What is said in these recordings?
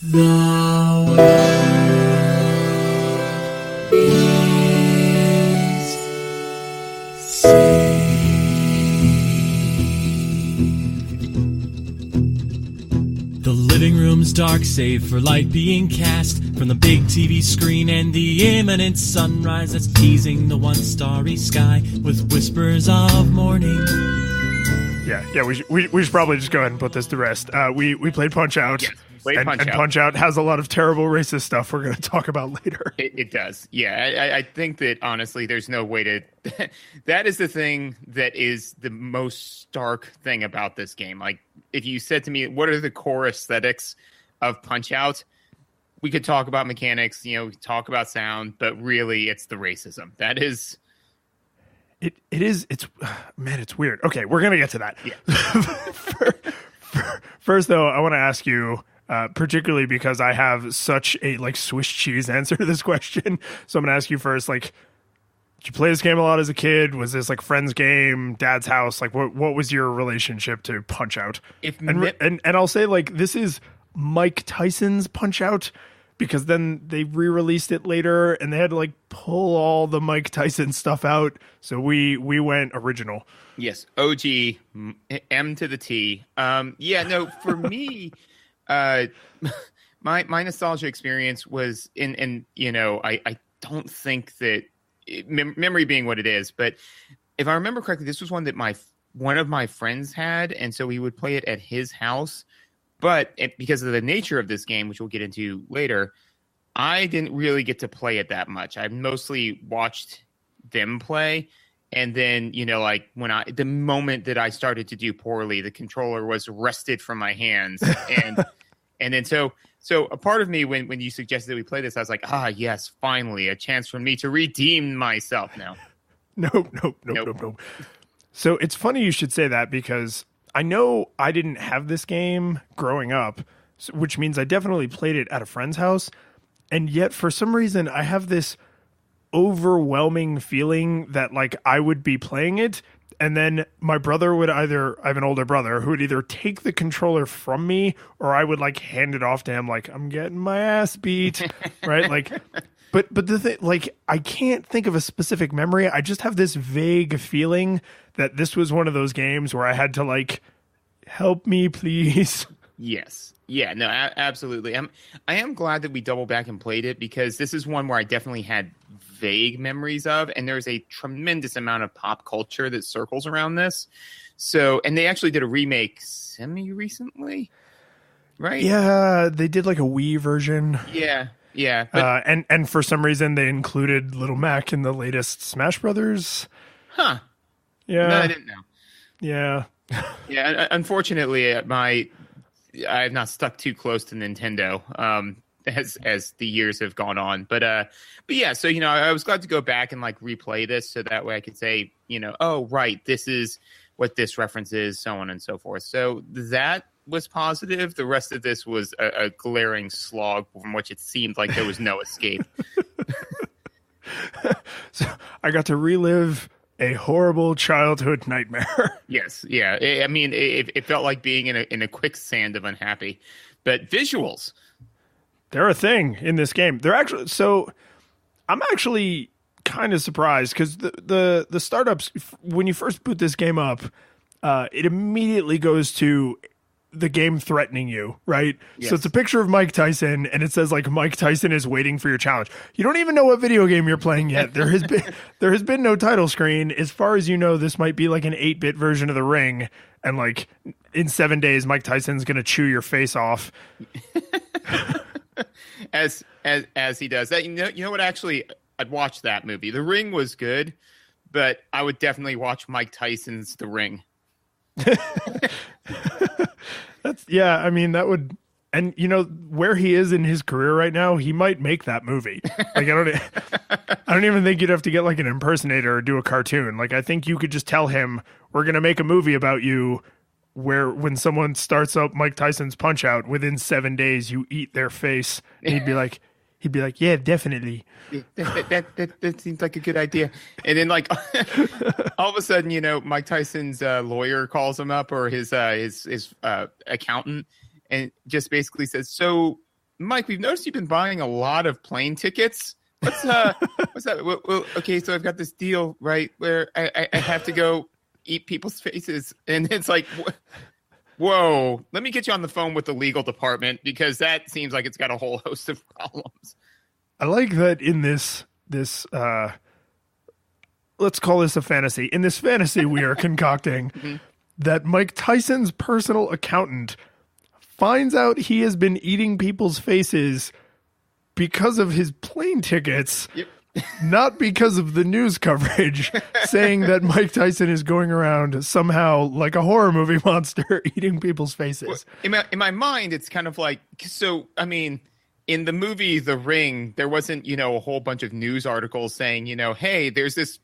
The world is saved. The living room's dark save for light being cast from the big TV screen and the imminent sunrise that's teasing the one starry sky with whispers of morning. Yeah, we should probably just go ahead and put this to rest. We played Punchout. Yes. And Punchout has a lot of terrible racist stuff we're going to talk about later. It does. Yeah, I think that, honestly, there's no way to... that is the thing that is the most stark thing about this game. Like, if you said to me, what are the core aesthetics of Punchout? We could talk about mechanics, talk about sound, but really, it's the racism. That is... It's weird. Okay, we're going to get to that. Yeah. First, though, I want to ask you... particularly because I have such a Swiss cheese answer to this question. So I'm going to ask you first, did you play this game a lot as a kid? Was this friend's game, dad's house? What was your relationship to Punchout? And I'll say this is Mike Tyson's Punchout because then they re-released it later and they had to pull all the Mike Tyson stuff out. So we went original. Yes. OG, M to the T. For me, my nostalgia experience was I don't think that memory being what it is, but if I remember correctly, this was one that one of my friends had, and so we would play it at his house. But because of the nature of this game, which we'll get into later, I didn't really get to play it that much. I mostly watched them play. And then, when the moment that I started to do poorly, the controller was wrested from my hands. And then so a part of me, when you suggested that we play this, I was like, yes, finally, a chance for me to redeem myself now. Nope. So it's funny you should say that because I know I didn't have this game growing up, which means I definitely played it at a friend's house. And yet, for some reason, I have this overwhelming feeling that I would be playing it and then my brother would I have an older brother who would either take the controller from me or I would hand it off to him I'm getting my ass beat, right? But the thing, I can't think of a specific memory. I just have this vague feeling that this was one of those games where I had to help me please. Yes. Yeah, no, absolutely. I am glad that we doubled back and played it because this is one where I definitely had vague memories of, and there's a tremendous amount of pop culture that circles around this. So, and they actually did a remake semi-recently, right? Yeah, they did a Wii version. Yeah. But, and for some reason they included Little Mac in the latest Smash Brothers. Huh. Yeah. No, I didn't know. Yeah. Yeah, unfortunately, I have not stuck too close to Nintendo as the years have gone on. But yeah, so, I was glad to go back and replay this so that way I could say, oh, right, this is what this reference is, so on and so forth. So that was positive. The rest of this was a glaring slog from which it seemed like there was no escape. So I got to relive a horrible childhood nightmare. Yes, yeah. It felt like being in a quicksand of unhappy. But visuals, they're a thing in this game. They're actually so. I'm actually kind of surprised because the startups, when you first boot this game up, it immediately goes to the game threatening you, right? Yes. So it's a picture of Mike Tyson and it says Mike Tyson is waiting for your challenge. You don't even know what video game you're playing yet. There has been no title screen. As far as you know, this might be an 8-bit version of The Ring, and in 7 days Mike Tyson's going to chew your face off. as he does that. You know what, actually I'd watch that movie. The Ring was good, but I would definitely watch Mike Tyson's The Ring. That would, and where he is in his career right now, he might make that movie. I don't even think you'd have to get an impersonator or do a cartoon. I think you could just tell him, we're going to make a movie about you where when someone starts up Mike Tyson's Punchout, within 7 days you eat their face. And he'd be like, yeah, definitely. That seems like a good idea. And then all of a sudden, Mike Tyson's lawyer calls him up, or his accountant, and just basically says, so Mike, we've noticed you've been buying a lot of plane tickets. What's that? Well, okay, so I've got this deal, right, where I have to go eat people's faces. And it's like, whoa, let me get you on the phone with the legal department because that seems like it's got a whole host of problems. I like that in this let's call this a fantasy. In this fantasy we are concocting that Mike Tyson's personal accountant finds out he has been eating people's faces because of his plane tickets, not because of the news coverage saying that Mike Tyson is going around somehow like a horror movie monster eating people's faces. Well, in my mind, it's kind of like, so, I mean, in the movie The Ring, there wasn't, a whole bunch of news articles saying, hey, there's this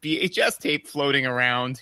VHS tape floating around,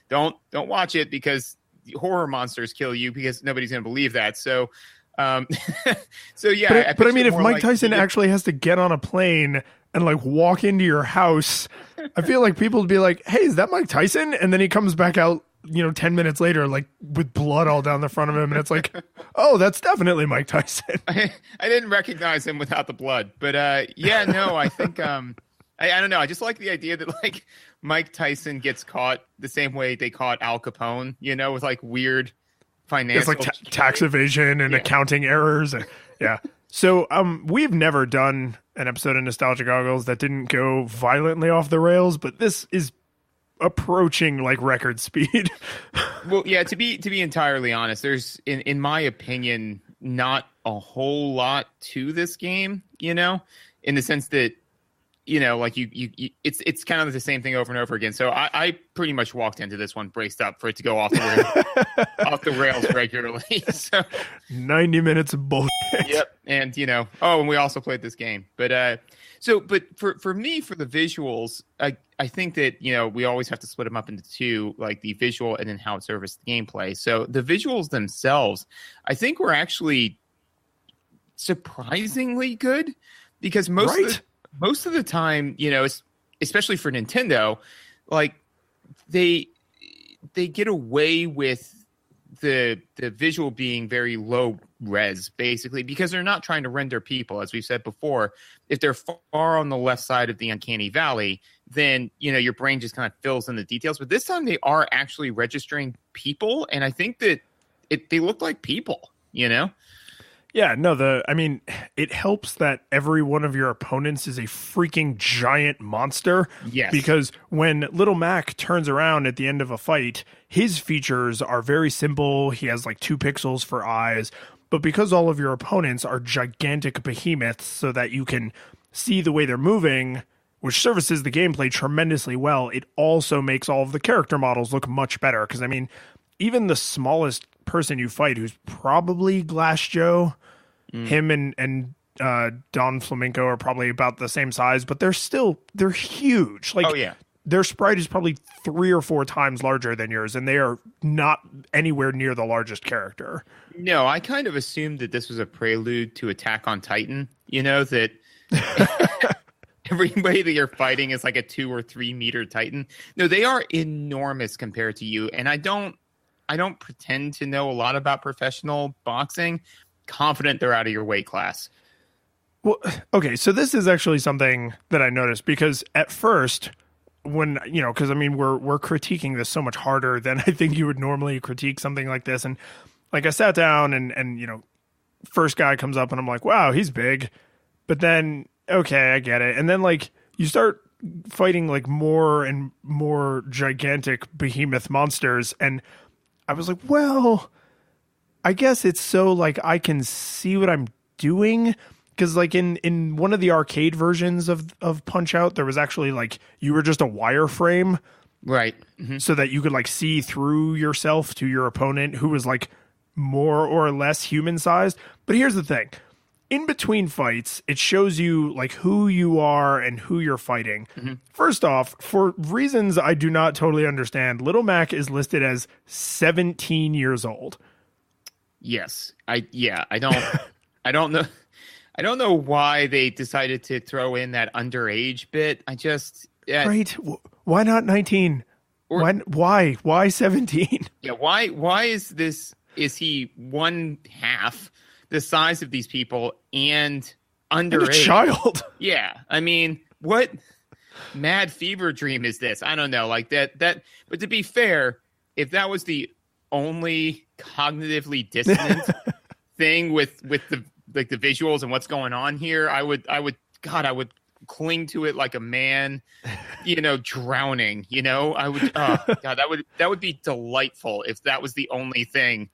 don't watch it because horror monsters kill you because nobody's going to believe that. So, so yeah. But I mean, if Mike Tyson actually has to get on a plane and like walk into your house, I feel like people would be like, hey, is that Mike Tyson? And then he comes back out, 10 minutes later, like with blood all down the front of him. And it's like, oh, that's definitely Mike Tyson. I didn't recognize him without the blood, but yeah, no, I think, I don't know. I just like the idea that like Mike Tyson gets caught the same way they caught Al Capone, with like weird financial, it's like tax evasion and accounting errors. And, yeah. So we've never done an episode of Nostalgia Goggles that didn't go violently off the rails, but this is approaching like record speed. Well, yeah, to be entirely honest, there's in my opinion not a whole lot to this game, in the sense that like it's kind of the same thing over and over again. So I pretty much walked into this one braced up for it to go off the rails regularly. So 90 minutes of bullshit. Yep. And and we also played this game. But for me, for the visuals, I think that we always have to split them up into two, like the visual and then how it serves the gameplay. So the visuals themselves, I think, were actually surprisingly good because most of the time, especially for Nintendo, like they get away with the visual being very low res, basically, because they're not trying to render people. As we've said before, if they're far on the left side of the uncanny valley, then your brain just kind of fills in the details. But this time they are actually registering people, and I think that they look like people. Yeah, no, it helps that every one of your opponents is a freaking giant monster. Yes. Because when Little Mac turns around at the end of a fight, his features are very simple. He has like 2 pixels for eyes. But because all of your opponents are gigantic behemoths so that you can see the way they're moving, which services the gameplay tremendously well, it also makes all of the character models look much better. Because, even the smallest person you fight, who's probably Glass Joe, him and Don Flamenco are probably about the same size, but they're huge. Like, oh yeah, their sprite is probably 3 or 4 times larger than yours, and they are not anywhere near the largest character. No, I kind of assumed that this was a prelude to Attack on Titan. That everybody that you're fighting is like a 2 or 3 meter Titan. No, they are enormous compared to you, and I don't pretend to know a lot about professional boxing. Confident they're out of your weight class. Well, okay, so this is actually something that I noticed because at first, when because we're critiquing this so much harder than I think you would normally critique something like this, and like I sat down and first guy comes up and I'm like, wow, he's big, but then okay, I get it, and then like you start fighting like more and more gigantic behemoth monsters, and I was like, well, I guess it's so like I can see what I'm doing, because like in one of the arcade versions of Punchout, there was actually like you were just a wireframe, right? Mm-hmm. So that you could like see through yourself to your opponent, who was like more or less human sized. But here's the thing: in between fights, it shows you like who you are and who you're fighting. Mm-hmm. First off, for reasons I do not totally understand, Little Mac is listed as 17 years old. Yes. I don't know. I don't know why they decided to throw in that underage bit. Right. Why not 19? Why 17? Yeah. Why is he one half the size of these people and And underage. a child. Yeah. I mean, what mad fever dream is this? I don't know. Like that, but to be fair, if that was the only cognitively dissonant thing with the visuals and what's going on here, I would cling to it like a man, drowning, I would, God, that would be delightful if that was the only thing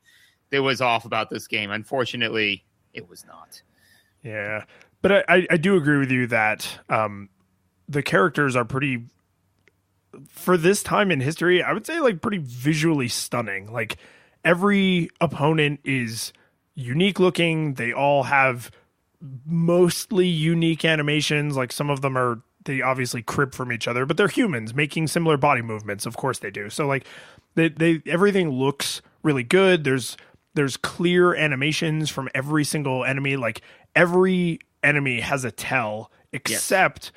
that was off about this game. Unfortunately, it was not. Yeah. But I do agree with you that the characters are pretty, for this time in history, I would say like pretty visually stunning. Like every opponent is unique looking. They all have mostly unique animations. Like some of them they obviously crib from each other, but they're humans making similar body movements. Of course they do. So like they everything looks really good. There's clear animations from every single enemy. Like every enemy has a tell except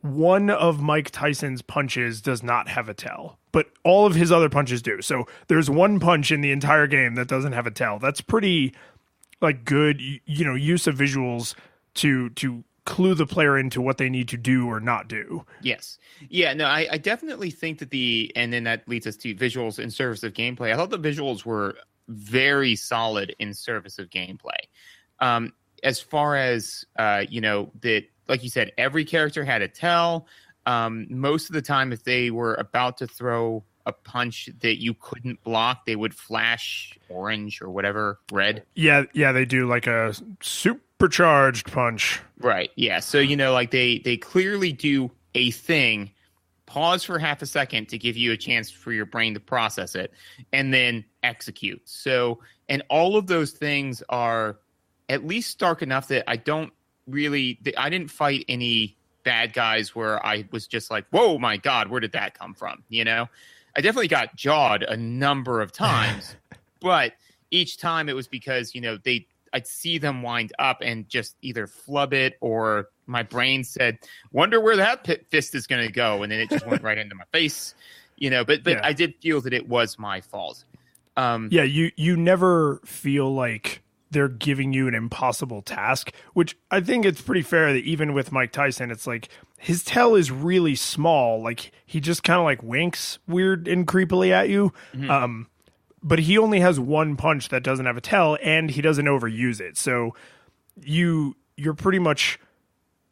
one of Mike Tyson's punches does not have a tell, but all of his other punches do. So there's one punch in the entire game that doesn't have a tell. That's pretty like good, use of visuals to clue the player into what they need to do or not do. Yes. Yeah, no, I definitely think that and then that leads us to visuals in service of gameplay. I thought the visuals were very solid in service of gameplay. As far as, that, like you said, every character had a tell. Most of the time, if they were about to throw a punch that you couldn't block, they would flash orange or whatever, red. Yeah, they do like a supercharged punch. Right, yeah. So, like they clearly do a thing, pause for half a second to give you a chance for your brain to process it, and then execute. So, and all of those things are at least stark enough that I didn't fight any bad guys where I was just like, whoa, my God, where did that come from? I definitely got jawed a number of times, but each time it was because, I'd see them wind up and just either flub it, or my brain said, wonder where that fist is going to go. And then it just went right into my face, but yeah. I did feel that it was my fault. You never feel like they're giving you an impossible task, which I think it's pretty fair that even with Mike Tyson, it's like his tell is really small. Like he just kind of like winks weird and creepily at you. Mm-hmm. But he only has one punch that doesn't have a tell, and he doesn't overuse it. So you're pretty much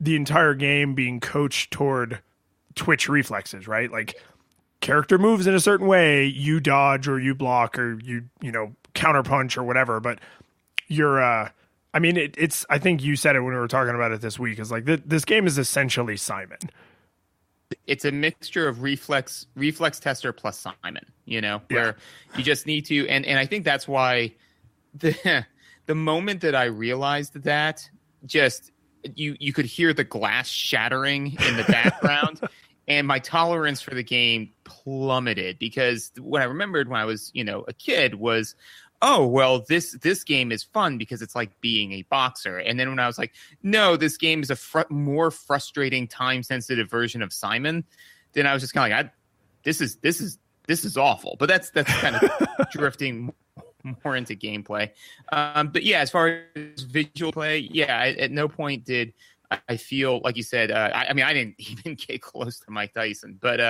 the entire game being coached toward twitch reflexes, right? Like character moves in a certain way, you dodge or you block or you counter punch or whatever, but you're it's I think you said it when we were talking about it this week, is like this game is essentially Simon. It's a mixture of reflex tester plus Simon, where you just need to, and I think that's why the moment that I realized that, just you could hear the glass shattering in the background and my tolerance for the game plummeted, because what I remembered when I was a kid was, oh, well, this game is fun because it's like being a boxer. And then when I was like, no, this game is a more frustrating, time-sensitive version of Simon, then I was just kind of like, this is awful. But that's kind of drifting more into gameplay. But yeah, as far as visual play, at no point did I feel, like you said, I didn't even get close to Mike Tyson, but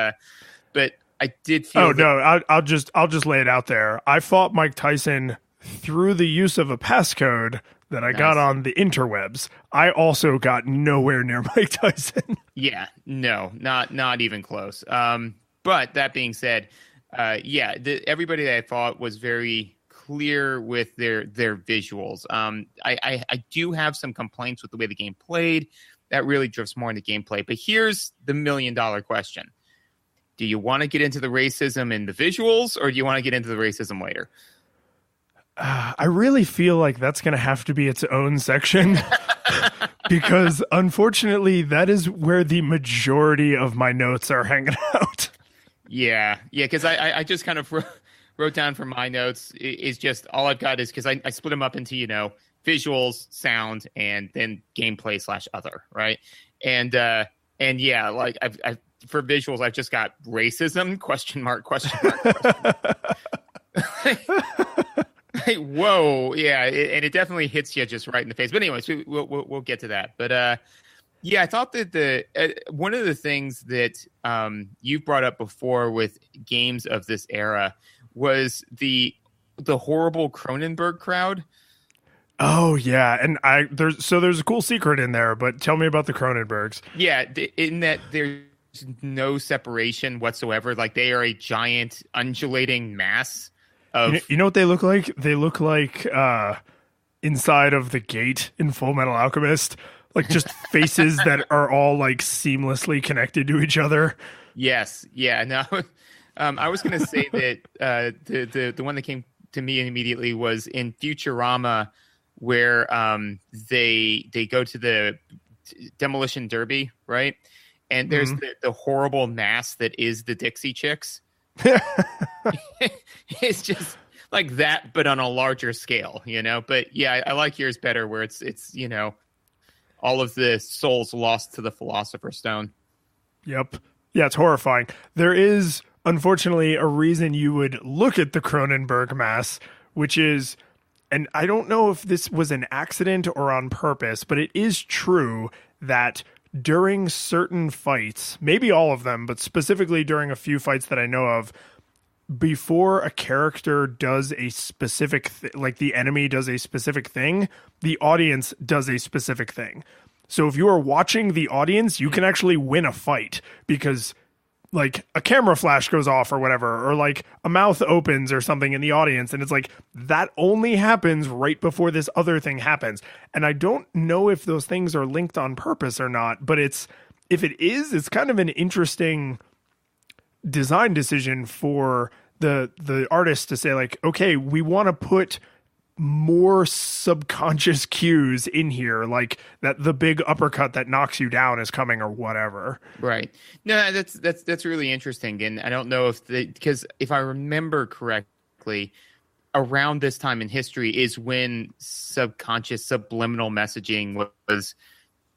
I did feel. Oh no! I'll just lay it out there. I fought Mike Tyson through the use of a passcode that I got on the interwebs. I also got nowhere near Mike Tyson. Yeah, no, not even close. But that being said, everybody that I fought was very clear with their visuals. I do have some complaints with the way the game played. That really drifts more into gameplay. But here's the $1 million question. Do you want to get into the racism in the visuals, or do you want to get into the racism later? I really feel like that's going to have to be its own section because unfortunately that is where the majority of my notes are hanging out. Yeah. Because I just kind of wrote down for my notes is just all I've got is, because I split them up into, visuals, sound, and then gameplay / other. Right. And yeah, like I've for visuals, I've just got racism, question mark. Whoa, yeah, and it definitely hits you just right in the face. But anyways, we'll get to that. But yeah, I thought that the one of the things that you've brought up before with games of this era was the horrible Cronenberg crowd. Oh yeah, and there's a cool secret in there, but tell me about the Cronenbergs. Yeah, in that there's no separation whatsoever. Like they are a giant undulating mass of. You know what they look like? They look like inside of the gate in Full Metal Alchemist, like just faces that are all like seamlessly connected to each other. Yes, yeah. No, I was going to say that the one that came to me immediately was in Futurama, where they go to the demolition derby, right? And there's the horrible mass that is the Dixie Chicks. It's just like that, but on a larger scale, you know. But yeah, I like yours better, where it's you know, all of the souls lost to the Philosopher's Stone. Yep. Yeah, it's horrifying. There is unfortunately a reason you would look at the Cronenberg mass, which is, and I don't know if this was an accident or on purpose, but it is true that during certain fights, maybe all of them, but specifically during a few fights that I know of, before a character does a specific like the enemy does a specific thing, the audience does a specific thing. So if you are watching the audience, you can actually win a fight because like a camera flash goes off or whatever, or like a mouth opens or something in the audience, and it's like that only happens right before this other thing happens. And I don't know if those things are linked on purpose or not, but if it is, it's kind of an interesting design decision for the artist to say like, okay, we want to put more subconscious cues in here, like that the big uppercut that knocks you down is coming or whatever. Right. No, that's really interesting. And I don't know if because if I remember correctly, around this time in history is when subconscious subliminal messaging was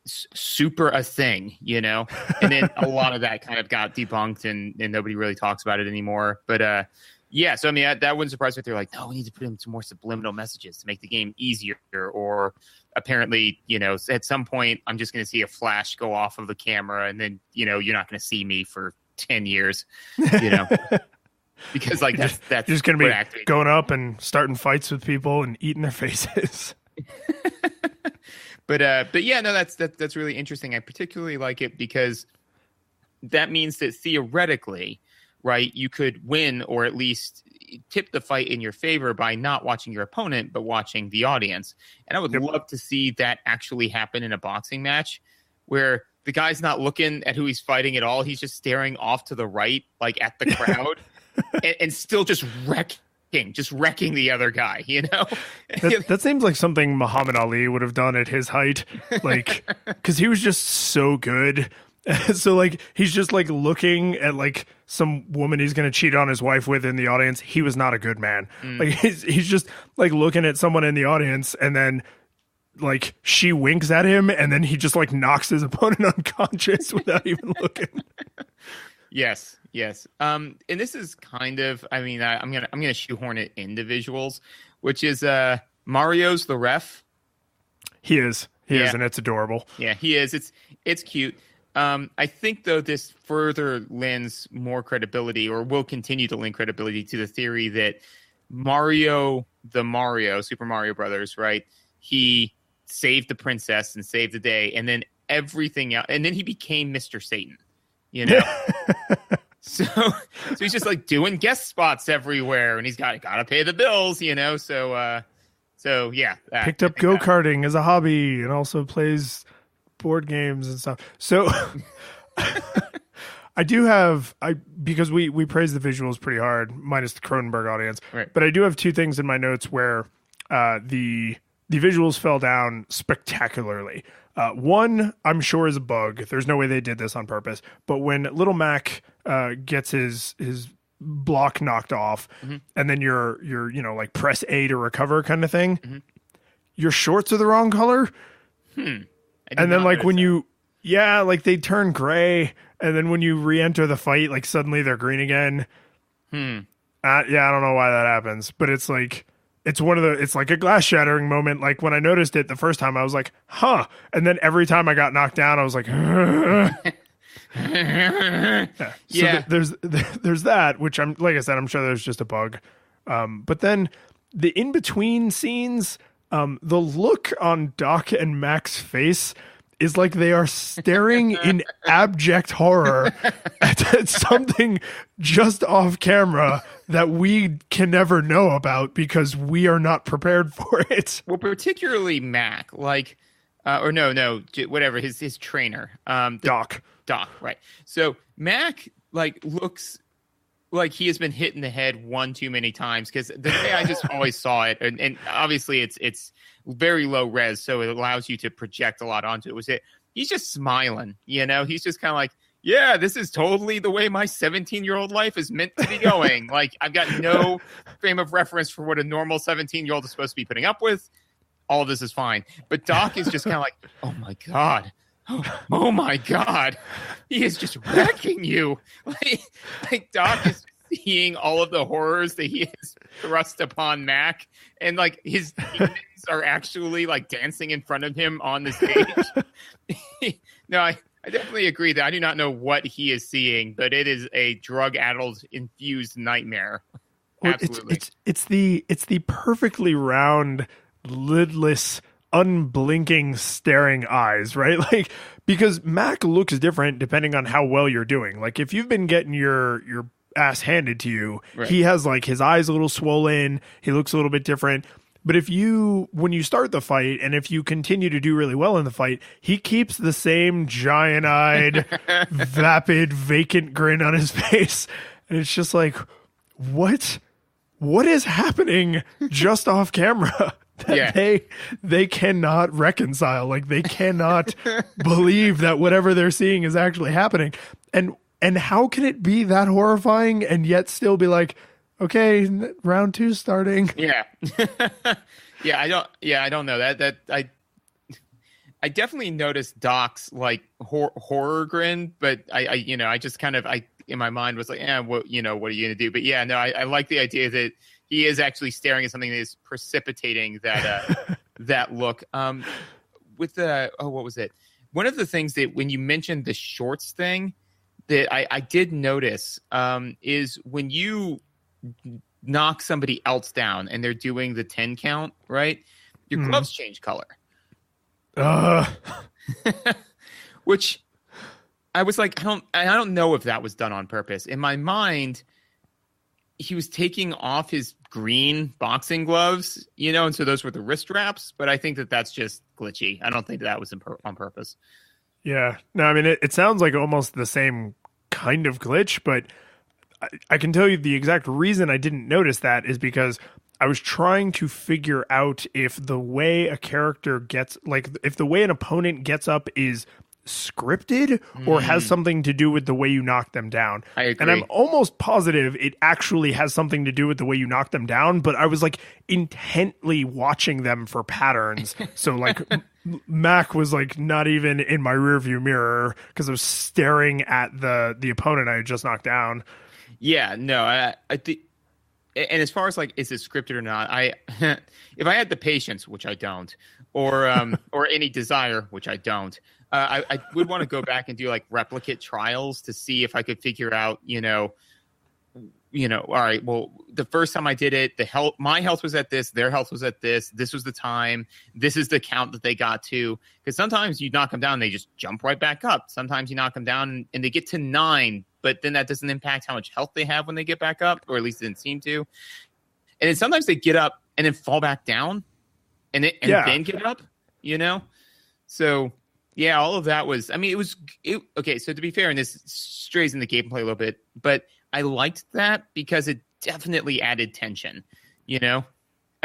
super a thing, you know, and then a lot of that kind of got debunked and nobody really talks about it anymore. But yeah, so I mean that wouldn't surprise me if they're like, no, we need to put in some more subliminal messages to make the game easier. Or apparently, you know, at some point I'm just going to see a flash go off of the camera, and then you know you're not going to see me for 10 years, you know. Because like that's you're just going to be going up and starting fights with people and eating their faces. But yeah, no, that's really interesting. I particularly like it because that means that theoretically, right, you could win or at least tip the fight in your favor by not watching your opponent, but watching the audience. And I would love to see that actually happen in a boxing match where the guy's not looking at who he's fighting at all. He's just staring off to the right, like at the crowd, and still just wrecking the other guy, you know? That seems like something Muhammad Ali would have done at his height, like, because he was just so good. So like he's just like looking at like some woman he's gonna cheat on his wife with in the audience. He was not a good man. Like he's just like looking at someone in the audience, and then like she winks at him, and then he just like knocks his opponent unconscious without even looking. Yes. And this is kind of, I mean, I'm gonna shoehorn it into visuals, which is Mario's the ref. He is, and it's adorable. Yeah, he is. It's cute. I think though this further lends more credibility, or will continue to lend credibility to the theory that Super Mario Brothers, right? He saved the princess and saved the day, and then everything else, and then he became Mr. Satan. You know. So he's just like doing guest spots everywhere, and he's got to pay the bills, you know. So yeah, picked up go-karting as a hobby, and also plays board games and stuff. So I do have because we praise the visuals pretty hard, minus the Cronenberg audience. Right. But I do have two things in my notes where the visuals fell down spectacularly. One, I'm sure, is a bug. There's no way they did this on purpose. But when Little Mac gets his block knocked off, and then you're you know like press A to recover kind of thing, your shorts are the wrong color. And then like when like they turn gray, and then when you re-enter the fight, like suddenly they're green again. Yeah, I don't know why that happens, but it's like it's it's like a glass shattering moment. Like when I noticed it the first time, I was like, huh. And then every time I got knocked down, I was like, yeah. So there's that, which like I said, I'm sure there's just a bug. But then the in-between scenes, the look on Doc and Mac's face is like they are staring in abject horror at something just off camera that we can never know about because we are not prepared for it. Well, particularly Mac, like, or no, whatever, his trainer, Doc, right? So Mac like looks like he has been hit in the head one too many times, because the way I just always saw it, and obviously it's very low res, so it allows you to project a lot onto it. Was it? He's just smiling, you know. He's just kind of like, yeah, this is totally the way my 17-year-old life is meant to be going. Like, I've got no frame of reference for what a normal 17-year-old is supposed to be putting up with. All of this is fine, but Doc is just kind of like, oh my god. Oh my god, he is just wrecking you. Like Doc is seeing all of the horrors that he has thrust upon Mac, and like his demons are actually like dancing in front of him on the stage. No, I definitely agree that I do not know what he is seeing, but it is a drug-addled, infused nightmare. Well, Absolutely, it's the perfectly round, lidless, unblinking, staring eyes, right? Like, because Mac looks different depending on how well you're doing. Like, if you've been getting your ass handed to you, right, he has like his eyes a little swollen, he looks a little bit different. But when you start the fight, and if you continue to do really well in the fight, he keeps the same giant-eyed, vapid, vacant grin on his face. And it's just like, what is happening just off camera? That they cannot reconcile. Like, they cannot believe that whatever they're seeing is actually happening. And how can it be that horrifying and yet still be like, okay, round 2 starting? Yeah. I don't know that I definitely noticed Doc's like horror grin, but I just kind of, in my mind was like, what are you going to do? But yeah, no, I like the idea that he is actually staring at something that is precipitating that that look. With what was it? One of the things that when you mentioned the shorts thing that I did notice is when you knock somebody else down and they're doing the 10 count, right? Your gloves change color. Which I was like, I don't know if that was done on purpose. In my mind, he was taking off his green boxing gloves, and so those were the wrist wraps, but I think that's just glitchy. I don't think that was on purpose. Yeah. No, I mean, it sounds like almost the same kind of glitch, but I can tell you the exact reason I didn't notice that is because I was trying to figure out if the way a character gets, like, if the way an opponent gets up is scripted or has something to do with the way you knock them down. I agree. And I'm almost positive it actually has something to do with the way you knock them down, but I was like intently watching them for patterns. So like Mac was like not even in my rearview mirror because I was staring at the opponent I had just knocked down. Yeah, no, I think, and as far as like, is it scripted or not? If I had the patience, which I don't, or any desire, which I don't, I would want to go back and do like replicate trials to see if I could figure out, all right, well, the first time I did it, my health was at this, their health was at this was the time, this is the count that they got to. Because sometimes you knock them down, they just jump right back up. Sometimes you knock them down and they get to 9, but then that doesn't impact how much health they have when they get back up, or at least it didn't seem to. And then sometimes they get up and then fall back down and then get up, So yeah, all of that was, I mean, okay. So to be fair, and this strays in the gameplay a little bit, but I liked that because it definitely added tension, I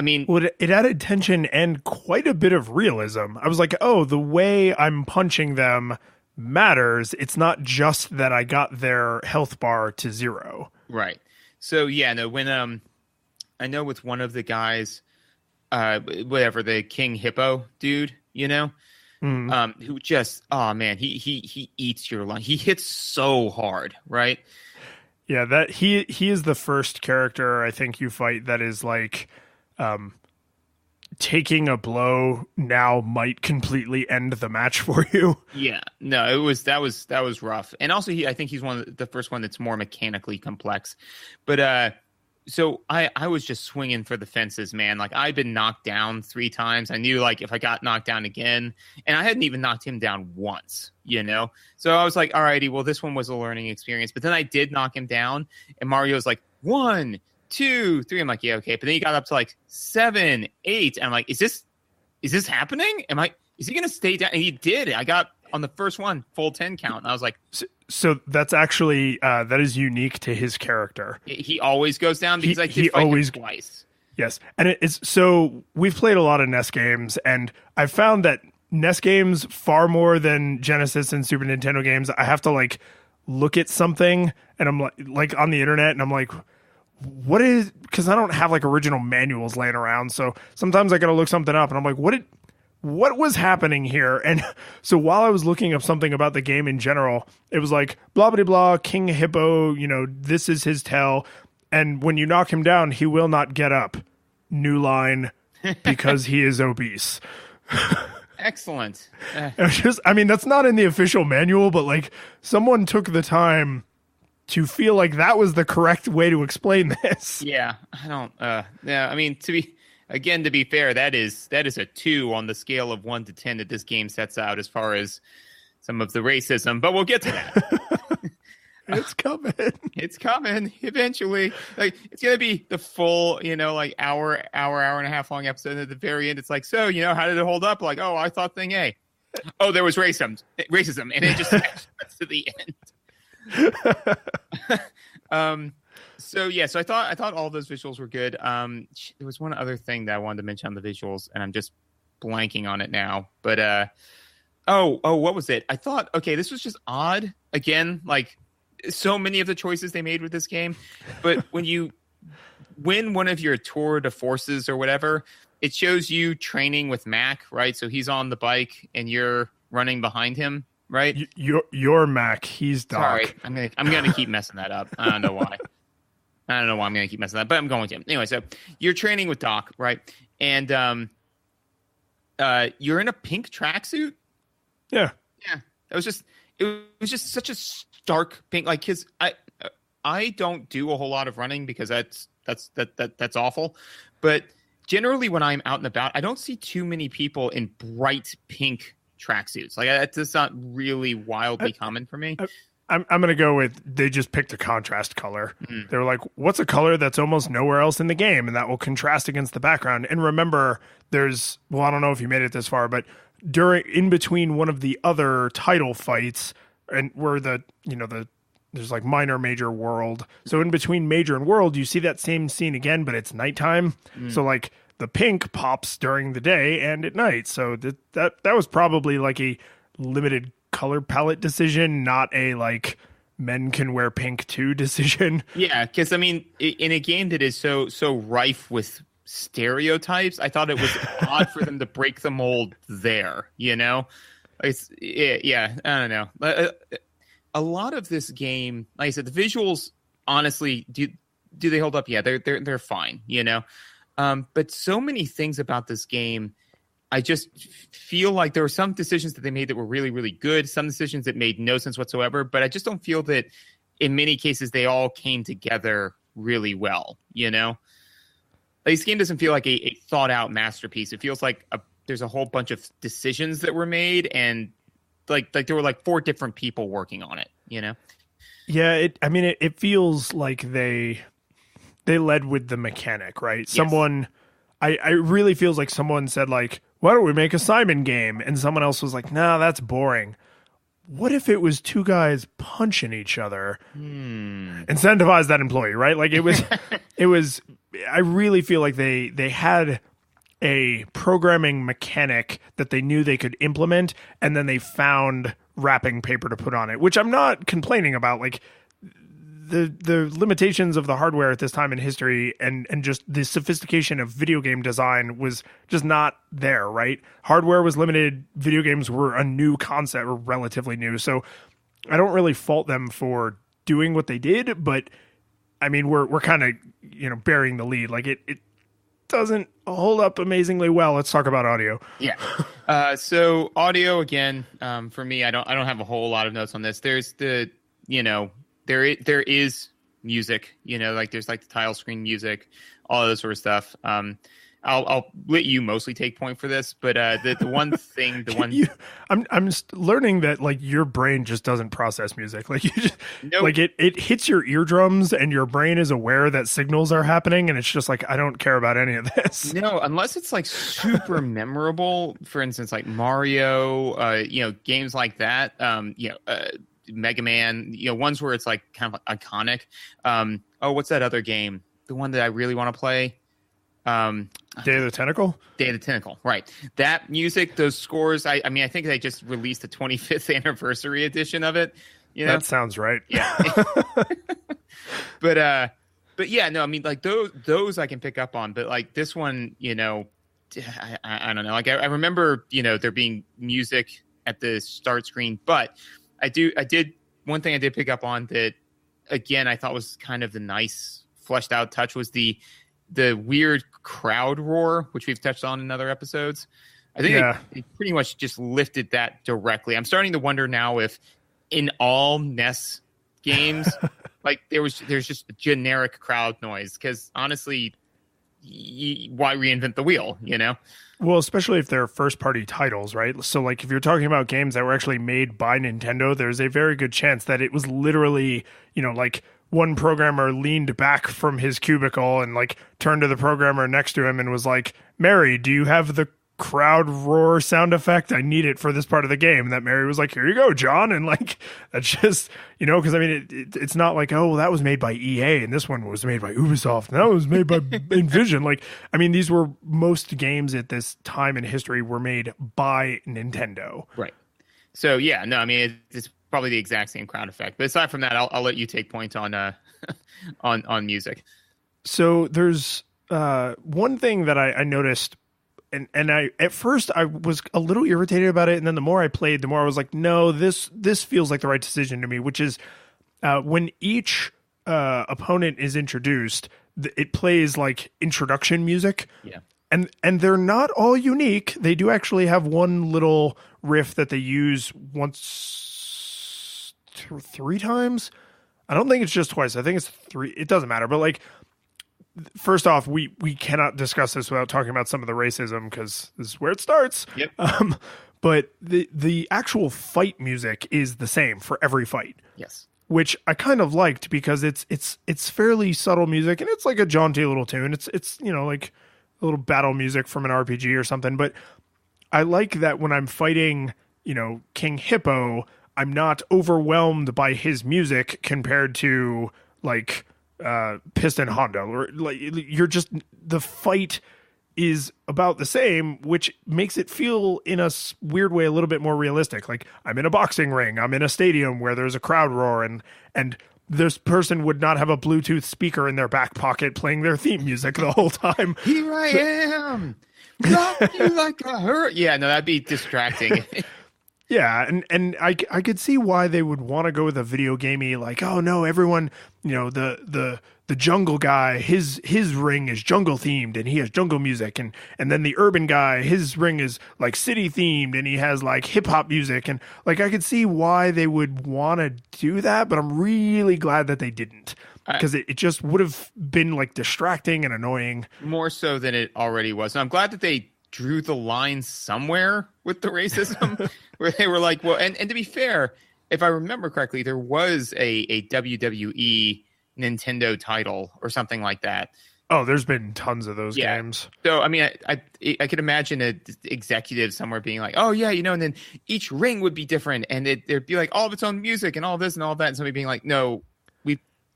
mean, well, it added tension and quite a bit of realism. I was like, oh, the way I'm punching them matters. It's not just that I got their health bar to 0. Right. So yeah, no, when I know with one of the guys, the King Hippo dude, who just, oh man, he eats your lunch. He hits so hard, right? Yeah, that he is the first character I think you fight that is like taking a blow now might completely end the match for you. Yeah, no, that was rough. And also I think he's one of the first one that's more mechanically complex. But so I was just swinging for the fences, man. Like, I'd been knocked down 3 times. I knew, like, if I got knocked down again, and I hadn't even knocked him down once, you know? So I was like, alrighty, well, this one was a learning experience. But then I did knock him down, and Mario's like, 1, 2, 3. I'm like, yeah, okay. But then he got up to like 7, 8. And I'm like, is this happening? Is he going to stay down? And he did. I got on the first one, full 10 count. And I was like, so that's actually, that is unique to his character. He always goes down because I did fight him twice. Yes. And it's, so we've played a lot of NES games, and I've found that NES games, far more than Genesis and Super Nintendo games, I have to like look at something, and I'm like on the internet, and I'm like, what is, because I don't have like original manuals laying around, so sometimes I gotta look something up, and I'm like, what was happening here? And so while I was looking up something about the game in general, it was like blah blah blah, King Hippo, this is his tell, and when you knock him down, he will not get up. New line, because he is obese. Excellent. That's not in the official manual, but like someone took the time to feel like that was the correct way to explain this. Yeah, I don't. Yeah, I mean, to be fair, that is a 2 on the scale of 1 to 10 that this game sets out as far as some of the racism. But we'll get to that. It's coming. It's coming eventually. Like, it's gonna be the full, like hour and a half long episode. And at the very end, it's like, so, how did it hold up? Like, oh, I thought thing A. Oh, there was racism, and it just to the end. So I thought all of those visuals were good. There was one other thing that I wanted to mention on the visuals, and I'm just blanking on it now. But what was it? I thought, okay, this was just odd. Again, like so many of the choices they made with this game. But when you win one of your tour de forces or whatever, it shows you training with Mac, right? So he's on the bike and you're running behind him, right? You're Mac, he's Doc. Sorry, I'm gonna keep messing that up. I don't know why. I'm gonna keep messing that up, but I'm going to. Anyway, so you're training with Doc, right? And you're in a pink tracksuit. Yeah. It was just such a stark pink. Like, because I don't do a whole lot of running because that's awful. But generally, when I'm out and about, I don't see too many people in bright pink tracksuits. Like, that's just not really wildly common for me. I'm going to go with, they just picked a contrast color. Mm. They were like, what's a color that's almost nowhere else in the game? And that will contrast against the background. And remember, I don't know if you made it this far, but in between one of the other title fights, and where there's like minor, major, world. So in between major and world, you see that same scene again, but it's nighttime. Mm. So like the pink pops during the day and at night. So that was probably like a limited color palette decision, not a like men can wear pink too decision. Yeah, because I mean, in a game that is so rife with stereotypes, I thought it was odd for them to break the mold there. It's I don't know. A lot of this game, like I said, the visuals, honestly, do they hold up? Yeah, they're fine. But so many things about this game, I just feel like there were some decisions that they made that were really, really good. Some decisions that made no sense whatsoever. But I just don't feel that in many cases they all came together really well. Like, this game doesn't feel like a thought out masterpiece. It feels like there's a whole bunch of decisions that were made, and like there were like 4 different people working on it. Yeah, it feels like they led with the mechanic, right? Yes. Someone, I really feels like someone said like, why don't we make a Simon game? And someone else was like, nah, that's boring. What if it was 2 guys punching each other? Incentivize that employee, right? Like it was, I really feel like they had a programming mechanic that they knew they could implement, and then they found wrapping paper to put on it, which I'm not complaining about. Like the limitations of the hardware at this time in history and just the sophistication of video game design was just not there, right? Hardware was limited. Video games were a new concept, or relatively new. So I don't really fault them for doing what they did, but I mean, we're kind of, burying the lead. Like doesn't hold up amazingly well. Let's talk about audio. Yeah. So audio again, for me, I don't have a whole lot of notes on this. There's the, there is music, like there's like the tile screen music, all of this sort of stuff. I'll let you mostly take point for this, but the one thing, I'm just learning that like your brain just doesn't process music. Like you just Nope. like it hits your eardrums and your brain is aware that signals are happening, and it's just like I don't care about any of this. No, unless it's like super memorable. For instance, like Mario, games like that. Mega Man, ones where it's like kind of iconic. What's that other game? The one that I really want to play. Day of the Tentacle? Day of the Tentacle, right. That music, those scores, I mean, I think they just released the 25th anniversary edition of it. That sounds right. Yeah. But yeah, no, I mean, like those I can pick up on, but like this one, I don't know. Like I remember, there being music at the start screen, but one thing I did pick up on that, again, I thought was kind of the nice fleshed out touch was the weird crowd roar, which we've touched on in other episodes. I think it pretty much just lifted that directly. I'm starting to wonder now if in all NES games, like there's just a generic crowd noise, because honestly, why reinvent the wheel, Well, especially if they're first-party titles, right? So, like, if you're talking about games that were actually made by Nintendo, there's a very good chance that it was literally, like one programmer leaned back from his cubicle and like turned to the programmer next to him and was like, Mary, do you have the crowd roar sound effect? I need it for this part of the game. And that Mary was like, here you go, John. And like, that's just, because I mean, it's not like, oh, that was made by EA and this one was made by Ubisoft and that was made by Envision. Like, I mean, most games at this time in history were made by Nintendo. Right. So yeah, no, I mean, it's probably the exact same crowd effect. But aside from that, I'll let you take point on on music. So there's one thing that I noticed, and I at first I was a little irritated about it, and then the more I played, the more I was like, no, this feels like the right decision to me, which is when each opponent is introduced, it plays like introduction music. Yeah. And they're not all unique. They do actually have one little riff that they use once, 3 times. I don't think it's just twice. I think it's 3. It doesn't matter. But like, first off, we cannot discuss this without talking about some of the racism, because this is where it starts. Yep. But the actual fight music is the same for every fight. Yes. Which I kind of liked, because it's fairly subtle music, and it's like a jaunty little tune. It's like a little battle music from an RPG or something. But I like that when I'm fighting, King Hippo, I'm not overwhelmed by his music compared to like Piston Honda, or like you're just, the fight is about the same, which makes it feel in a weird way a little bit more realistic. Like I'm in a boxing ring, I'm in a stadium where there's a crowd roar, and this person would not have a Bluetooth speaker in their back pocket playing their theme music the whole time. Here I am, rock you like a hurt. Yeah, no, that'd be distracting. Yeah, and I could see why they would want to go with a video gamey, like, oh no, everyone, the jungle guy, his ring is jungle themed and he has jungle music, and then the urban guy, his ring is like city themed and he has like hip hop music, and like I could see why they would want to do that, but I'm really glad that they didn't, because it just would have been like distracting and annoying. More so than it already was. And I'm glad that they drew the line somewhere with the racism, where they were like, well, and to be fair, if I remember correctly, there was a WWE Nintendo title or something like that. Oh, there's been tons of those games. So, I mean, I could imagine an executive somewhere being like, oh, yeah, and then each ring would be different, and there'd be like all of its own music and all this and all that, and somebody being like, no,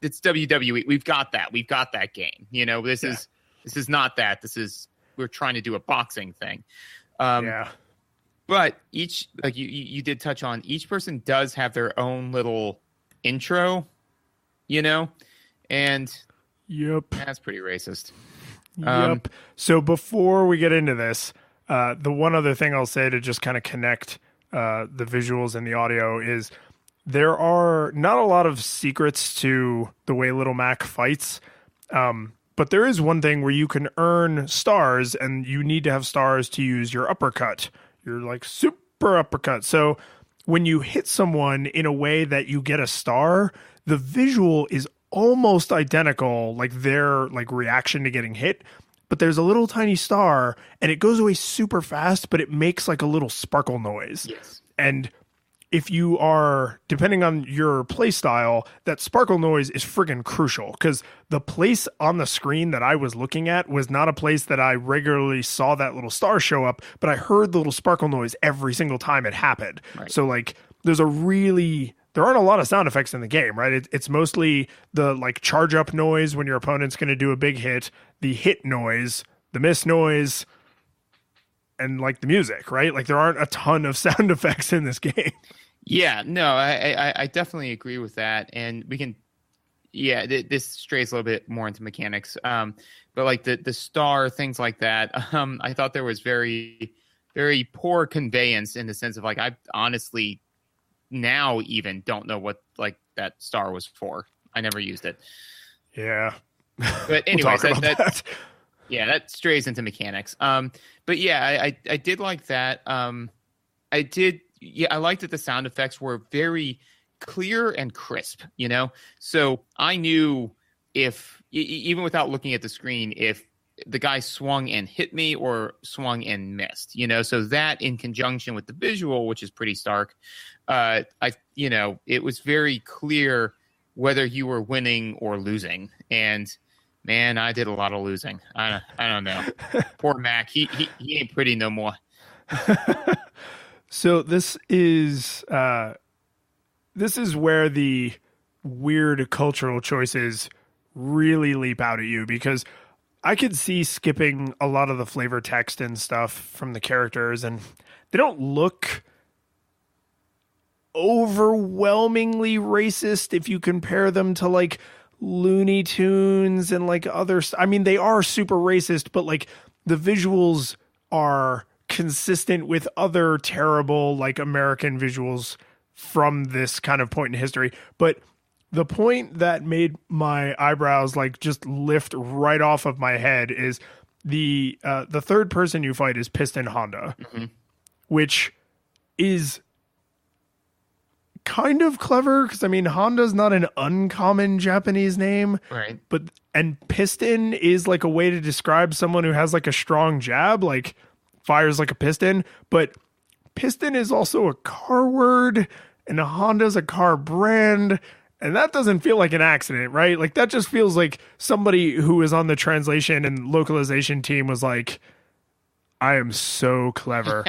it's WWE. We've got that. We've got that game. This is not that. We're trying to do a boxing thing. But each, like you did touch on, each person does have their own little intro, and yep, that's pretty racist. Yep. So before we get into this, the one other thing I'll say to just kind of connect the visuals and the audio is there are not a lot of secrets to the way Little Mac fights. But but there is one thing where you can earn stars, and you need to have stars to use your uppercut, your like super uppercut. So when you hit someone in a way that you get a star, the visual is almost identical, like their like reaction to getting hit, but there's a little tiny star and it goes away super fast, but it makes like a little sparkle noise. Yes. And if you are, depending on your play style, that sparkle noise is friggin' crucial, because the place on the screen that I was looking at was not a place that I regularly saw that little star show up, but I heard the little sparkle noise every single time it happened. Right. So like there aren't a lot of sound effects in the game, right? It's mostly the like charge up noise when your opponent's going to do a big hit, the hit noise, the miss noise, and like the music, right? Like there aren't a ton of sound effects in this game. Yeah, no, I definitely agree with that. And we can, this strays a little bit more into mechanics. But like the star, things like that, I thought there was very, very poor conveyance in the sense of like, I honestly now even don't know what like that star was for. I never used it. Yeah. But anyways, that strays into mechanics. But yeah, I did like that. I liked that the sound effects were very clear and crisp, you know? So I knew if, even without looking at the screen, if the guy swung and hit me or swung and missed, you know? So that in conjunction with the visual, which is pretty stark, it was very clear whether you were winning or losing. And man, I did a lot of losing. I don't know. Poor Mac. He ain't pretty no more. So this is where the weird cultural choices really leap out at you, because I could see skipping a lot of the flavor text and stuff from the characters, and they don't look overwhelmingly racist if you compare them to like Looney Tunes and like other I mean, they are super racist, but like the visuals are consistent with other terrible like American visuals from this kind of point in history. But the point that made my eyebrows like just lift right off of my head is the third person you fight is Piston Honda, which is kind of clever, because I mean Honda's not an uncommon Japanese name, right? And piston is like a way to describe someone who has like a strong jab, like fires like a piston. But piston is also a car word, and a Honda's a car brand, and that doesn't feel like an accident, right? Like that just feels like somebody who was on the translation and localization team was like, I am so clever.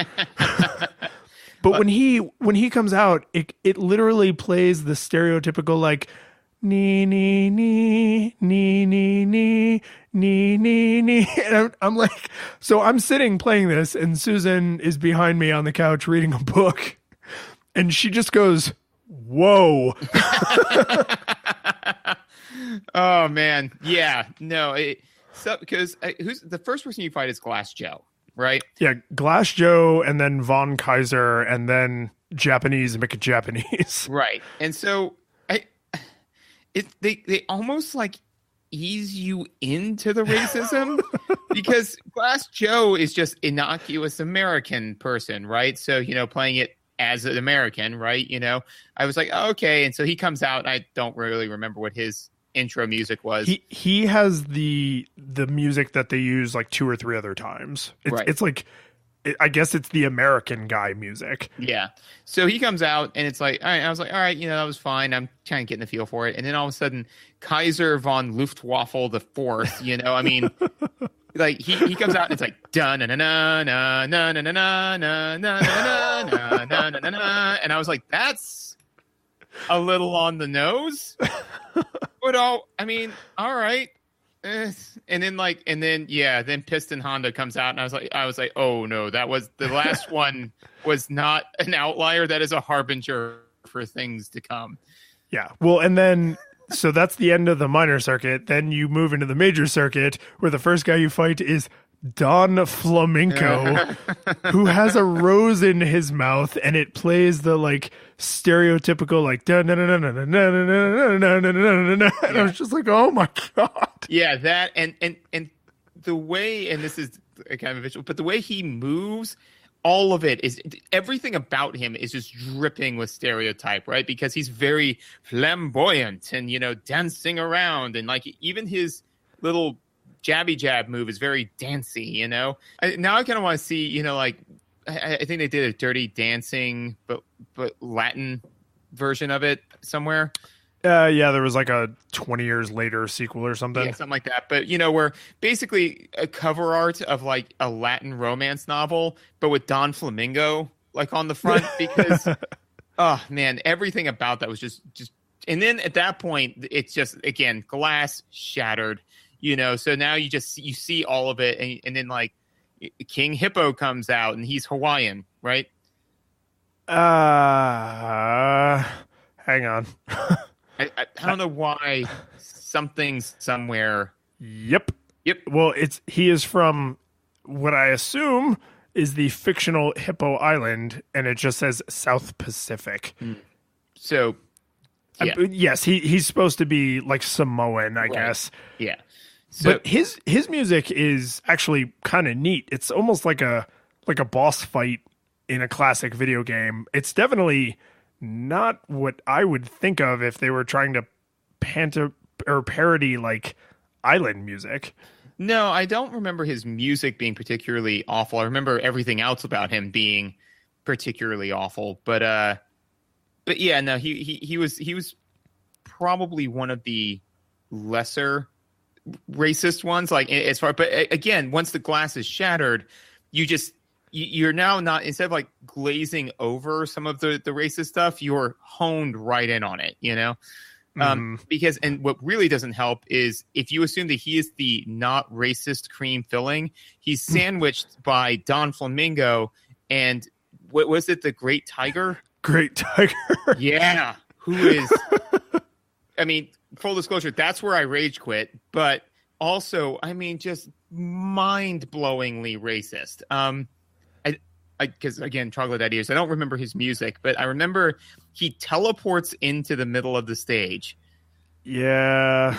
But when he comes out, it literally plays the stereotypical like nee nee nee nee nee nee nee nee nee, and I'm like, so I'm sitting playing this, and Susan is behind me on the couch reading a book, and she just goes, "Whoa!" Oh man, yeah, no, because who's the first person you fight is Glass Joe. Right? Yeah, Glass Joe, and then Von Kaiser, and then Japanese McJapanese. Right. And so they almost like ease you into the racism because Glass Joe is just innocuous American person, right? So, you know, playing it as an American, right? You know, I was like, oh, okay. And so he comes out, and I don't really remember what his intro music was. He has the music that they use like 2 or 3 other times. It's like, I guess it's the American guy music. Yeah. So he comes out, and it's like, all right. I was like, all right, you know, that was fine. I'm kind of getting the feel for it. And then all of a sudden, Kaiser von Luftwaffe the Fourth. You know, I mean, like he comes out, and it's like na na na na na na na na na na na na na na, and I was like, that's a little on the nose. But all right. And then Piston Honda comes out, and I was like, oh no, that was the last one was not an outlier. That is a harbinger for things to come. Yeah. Well, and then so that's the end of the minor circuit. Then you move into the major circuit, where the first guy you fight is Don Flamenco, who has a rose in his mouth, and it plays the like stereotypical like and I was just like, oh my god. Yeah, that and the way, and this is a kind of a visual, but the way he moves, all of it is, everything about him is just dripping with stereotype, right? Because he's very flamboyant and, dancing around, and like even his little jabby jab move is very dancey, now I kind of want to see, like, I think they did a Dirty Dancing, but Latin version of it somewhere. Yeah, there was like a 20 years later sequel or something. Yeah, something like that. But, where basically a cover art of like a Latin romance novel, but with Don Flamingo like on the front, because, oh man, everything about that was just, and then at that point, it's just, again, glass shattered, so now you see all of it. And then like King Hippo comes out and he's Hawaiian, right? Hang on. I don't know why something's somewhere. Yep. Well, he is from what I assume is the fictional Hippo Island, and it just says South Pacific. So, yeah. Yes, he's supposed to be like Samoan, I guess. Yeah. So, but his music is actually kind of neat. It's almost like a boss fight in a classic video game. It's definitely not what I would think of if they were trying to parody like island music. No, I don't remember his music being particularly awful. I remember everything else about him being particularly awful. But yeah, no, he was probably one of the lesser racist ones. Like as far, but again, once the glass is shattered, you're now not, instead of like glazing over some of the racist stuff, you're honed right in on it, because, and what really doesn't help is if you assume that he is the not racist cream filling, he's sandwiched by Don Flamingo and what was it? The Great Tiger? Great Tiger. Yeah. Who is, I mean, full disclosure, that's where I rage quit, but also, I mean, just mind-blowingly racist. Because again, Troglodyte Ears, I don't remember his music, but I remember he teleports into the middle of the stage. Yeah.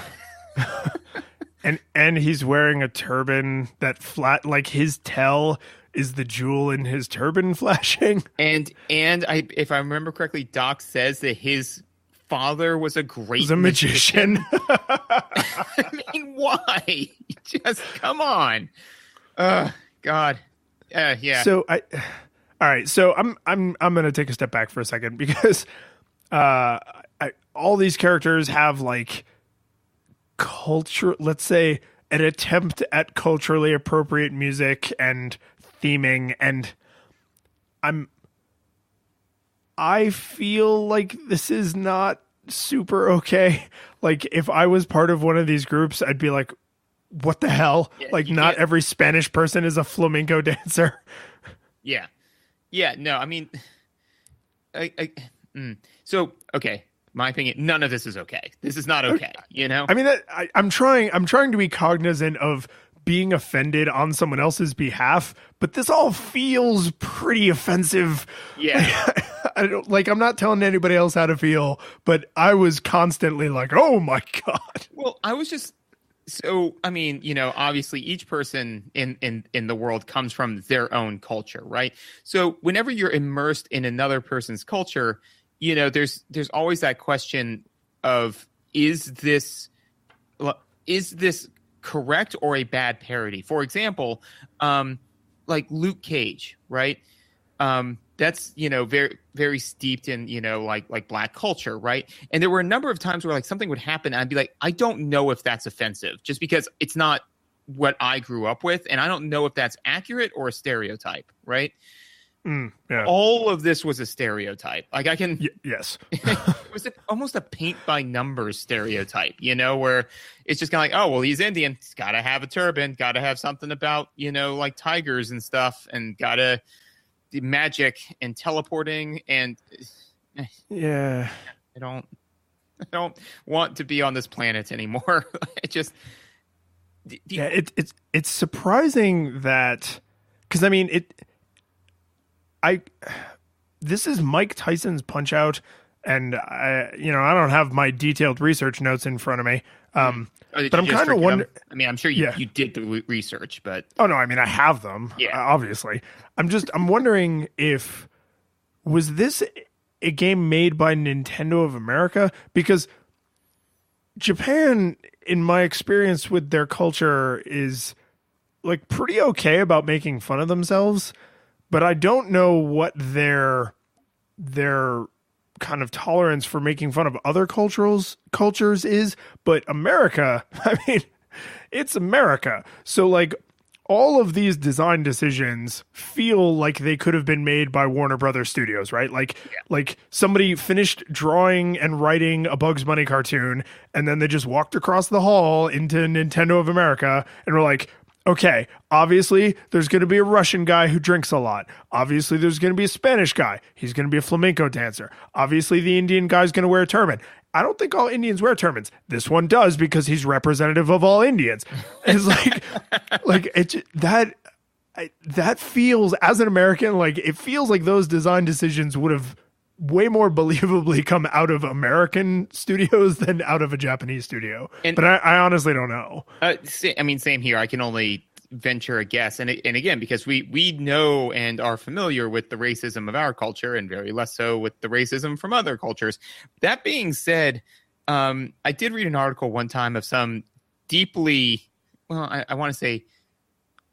and he's wearing a turban that flat, like his tail is the jewel in his turban flashing. And if I remember correctly, Doc says that his father was a great magician. I mean, why? Just come on. God. Yeah. So all right. So I'm going to take a step back for a second because all these characters have like culture. Let's say an attempt at culturally appropriate music and theming, and I feel like this is not super okay. Like if I was part of one of these groups, I'd be like, what the hell? Yeah, like not every Spanish person is a flamenco dancer. Yeah. Yeah. No, I mean, so, okay. My opinion, none of this is okay. This is not okay. I mean, I'm trying to be cognizant of being offended on someone else's behalf, but this all feels pretty offensive. Yeah. I'm not telling anybody else how to feel, but I was constantly like, oh my God. Well, I was just, so, I mean, obviously each person in the world comes from their own culture, right? So whenever you're immersed in another person's culture, there's always that question of, is this correct or a bad parody? For example, like Luke Cage, right? That's, very, very steeped in, like Black culture, right? And there were a number of times where like something would happen and I'd be like, I don't know if that's offensive just because it's not what I grew up with. And I don't know if that's accurate or a stereotype, right? Yeah. All of this was a stereotype. Like I can, yes, it was almost a paint by numbers stereotype, where it's just kind of like, oh, well, he's Indian. He's got to have a turban, got to have something about, like tigers and stuff, and got to magic and teleporting. And yeah, I don't want to be on this planet anymore. Yeah, it's surprising that, because I mean this is Mike Tyson's Punch-Out, and I don't have my detailed research notes in front of me. But I'm kind of wondering. I mean, I'm sure you did the research, but oh no, I mean I have them. Yeah, obviously. I'm wondering if was this a game made by Nintendo of America, because Japan, in my experience with their culture, is like pretty okay about making fun of themselves, but I don't know what their kind of tolerance for making fun of other cultures is. But America, I mean, it's America. So like all of these design decisions feel like they could have been made by Warner Brothers Studios, right? Like somebody finished drawing and writing a Bugs Bunny cartoon, and then they just walked across the hall into Nintendo of America and were like, okay, obviously there's going to be a Russian guy who drinks a lot. Obviously there's going to be a Spanish guy. He's going to be a flamenco dancer. Obviously the Indian guy's going to wear a turban. I don't think all Indians wear turbans. This one does because he's representative of all Indians. It's that feels, as an American, like it feels like those design decisions would have way more believably come out of American studios than out of a Japanese studio. But I honestly don't know. Same here. I can only venture a guess. And again, because we know and are familiar with the racism of our culture, and very less so with the racism from other cultures. That being said, I did read an article one time of some deeply, well, I want to say,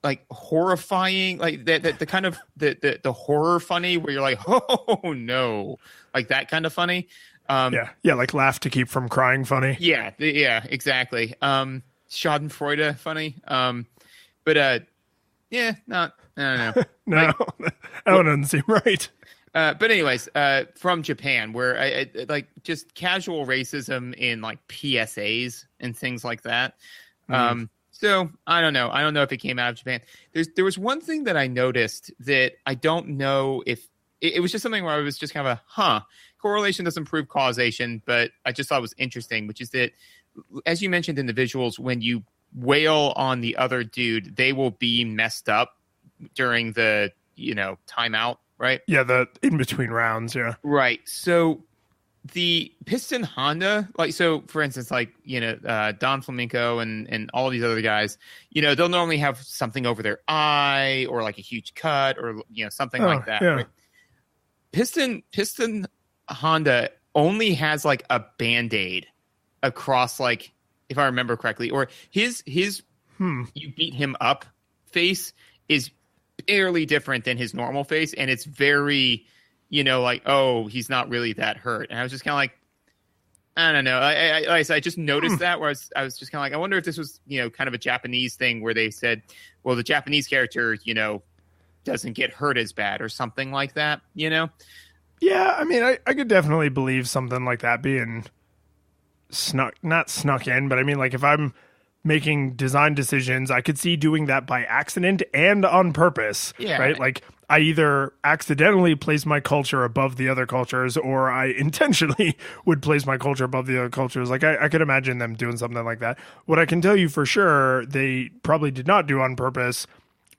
like horrifying, like the kind of the horror funny where you're like, oh no, like that kind of funny. Like laugh to keep from crying funny. Yeah, exactly. Schadenfreude funny. But I don't know. No, that one doesn't seem right. But anyways, from Japan, where I like just casual racism in like PSAs and things like that. So I don't know. I don't know if it came out of Japan. There was one thing that I noticed that I don't know if it was just something where I was just kind of correlation doesn't prove causation, but I just thought it was interesting, which is that, as you mentioned in the visuals, when you wail on the other dude, they will be messed up during the timeout, right? Yeah, the in between rounds. Yeah, right. So the Piston Honda, like, so for instance, like, Don Flamenco and all these other guys, they'll normally have something over their eye or like a huge cut or, something like that. Yeah. Right? Piston Honda only has like a Band-Aid across, like, if I remember correctly, or his you beat him up face is barely different than his normal face. And it's very, like, oh, he's not really that hurt. And I was just kind of like, I don't know. I just noticed that, where I was just kind of like, I wonder if this was, kind of a Japanese thing where they said, well, the Japanese character, doesn't get hurt as bad or something like that, Yeah, I mean, I could definitely believe something like that being not snuck in, but I mean, like, if I'm making design decisions, I could see doing that by accident and on purpose, right? Like, I either accidentally place my culture above the other cultures, or I intentionally would place my culture above the other cultures. Like, I could imagine them doing something like that. What I can tell you for sure they probably did not do on purpose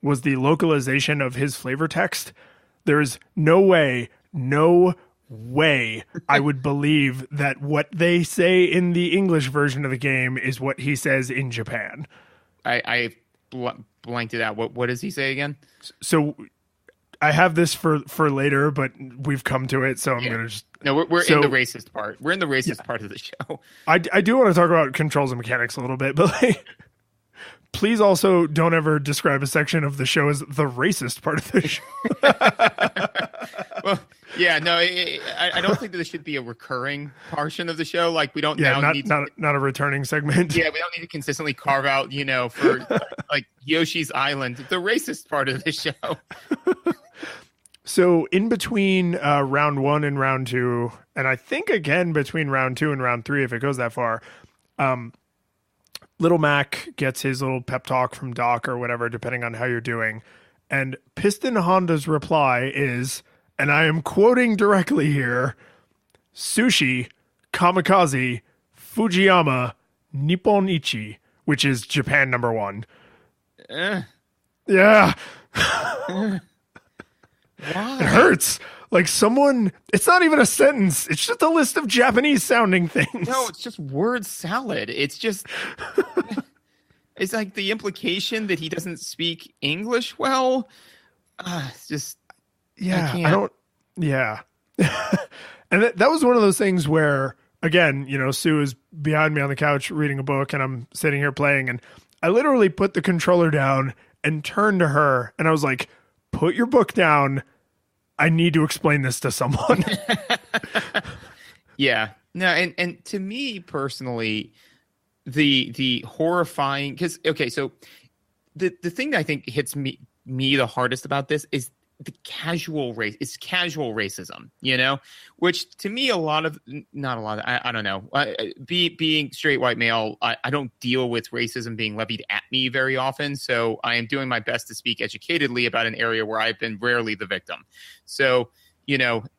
was the localization of his flavor text. There's no way I would believe that what they say in the English version of the game is what he says in Japan. I blanked it out. What does he say again? So I have this for later, but we've come to it, so I'm going to just... No, we're in the racist part. We're in the racist part of the show. I do want to talk about controls and mechanics a little bit, but like, please also don't ever describe a section of the show as the racist part of the show. Well, yeah, no, I don't think that this should be a recurring portion of the show. Like, we don't not a returning segment. Yeah, we don't need to consistently carve out, for like Yoshi's Island, the racist part of the show. So in between round 1 and round 2, and I think again between round 2 and round 3, if it goes that far, Little Mac gets his little pep talk from Doc or whatever, depending on how you're doing. And Piston Honda's reply is, and I am quoting directly here, "Sushi, kamikaze, Fujiyama, Nippon Ichi," which is Japan #1. Eh. Yeah. Why? It hurts. Like it's not even a sentence. It's just a list of Japanese sounding things. No, it's just word salad. It's just, it's like the implication that he doesn't speak English well. It's just, yeah, I don't. Yeah. And that was one of those things where, again, Sue is behind me on the couch reading a book and I'm sitting here playing, and I literally put the controller down and turned to her and I was like, put your book down. I need to explain this to someone. Yeah. No, and to me personally, the horrifying, because so the thing that I think hits me the hardest about this is the casual racism, which to me not a lot of, I don't know, being straight white male, I don't deal with racism being levied at me very often, so I am doing my best to speak educatedly about an area where I've been rarely the victim. So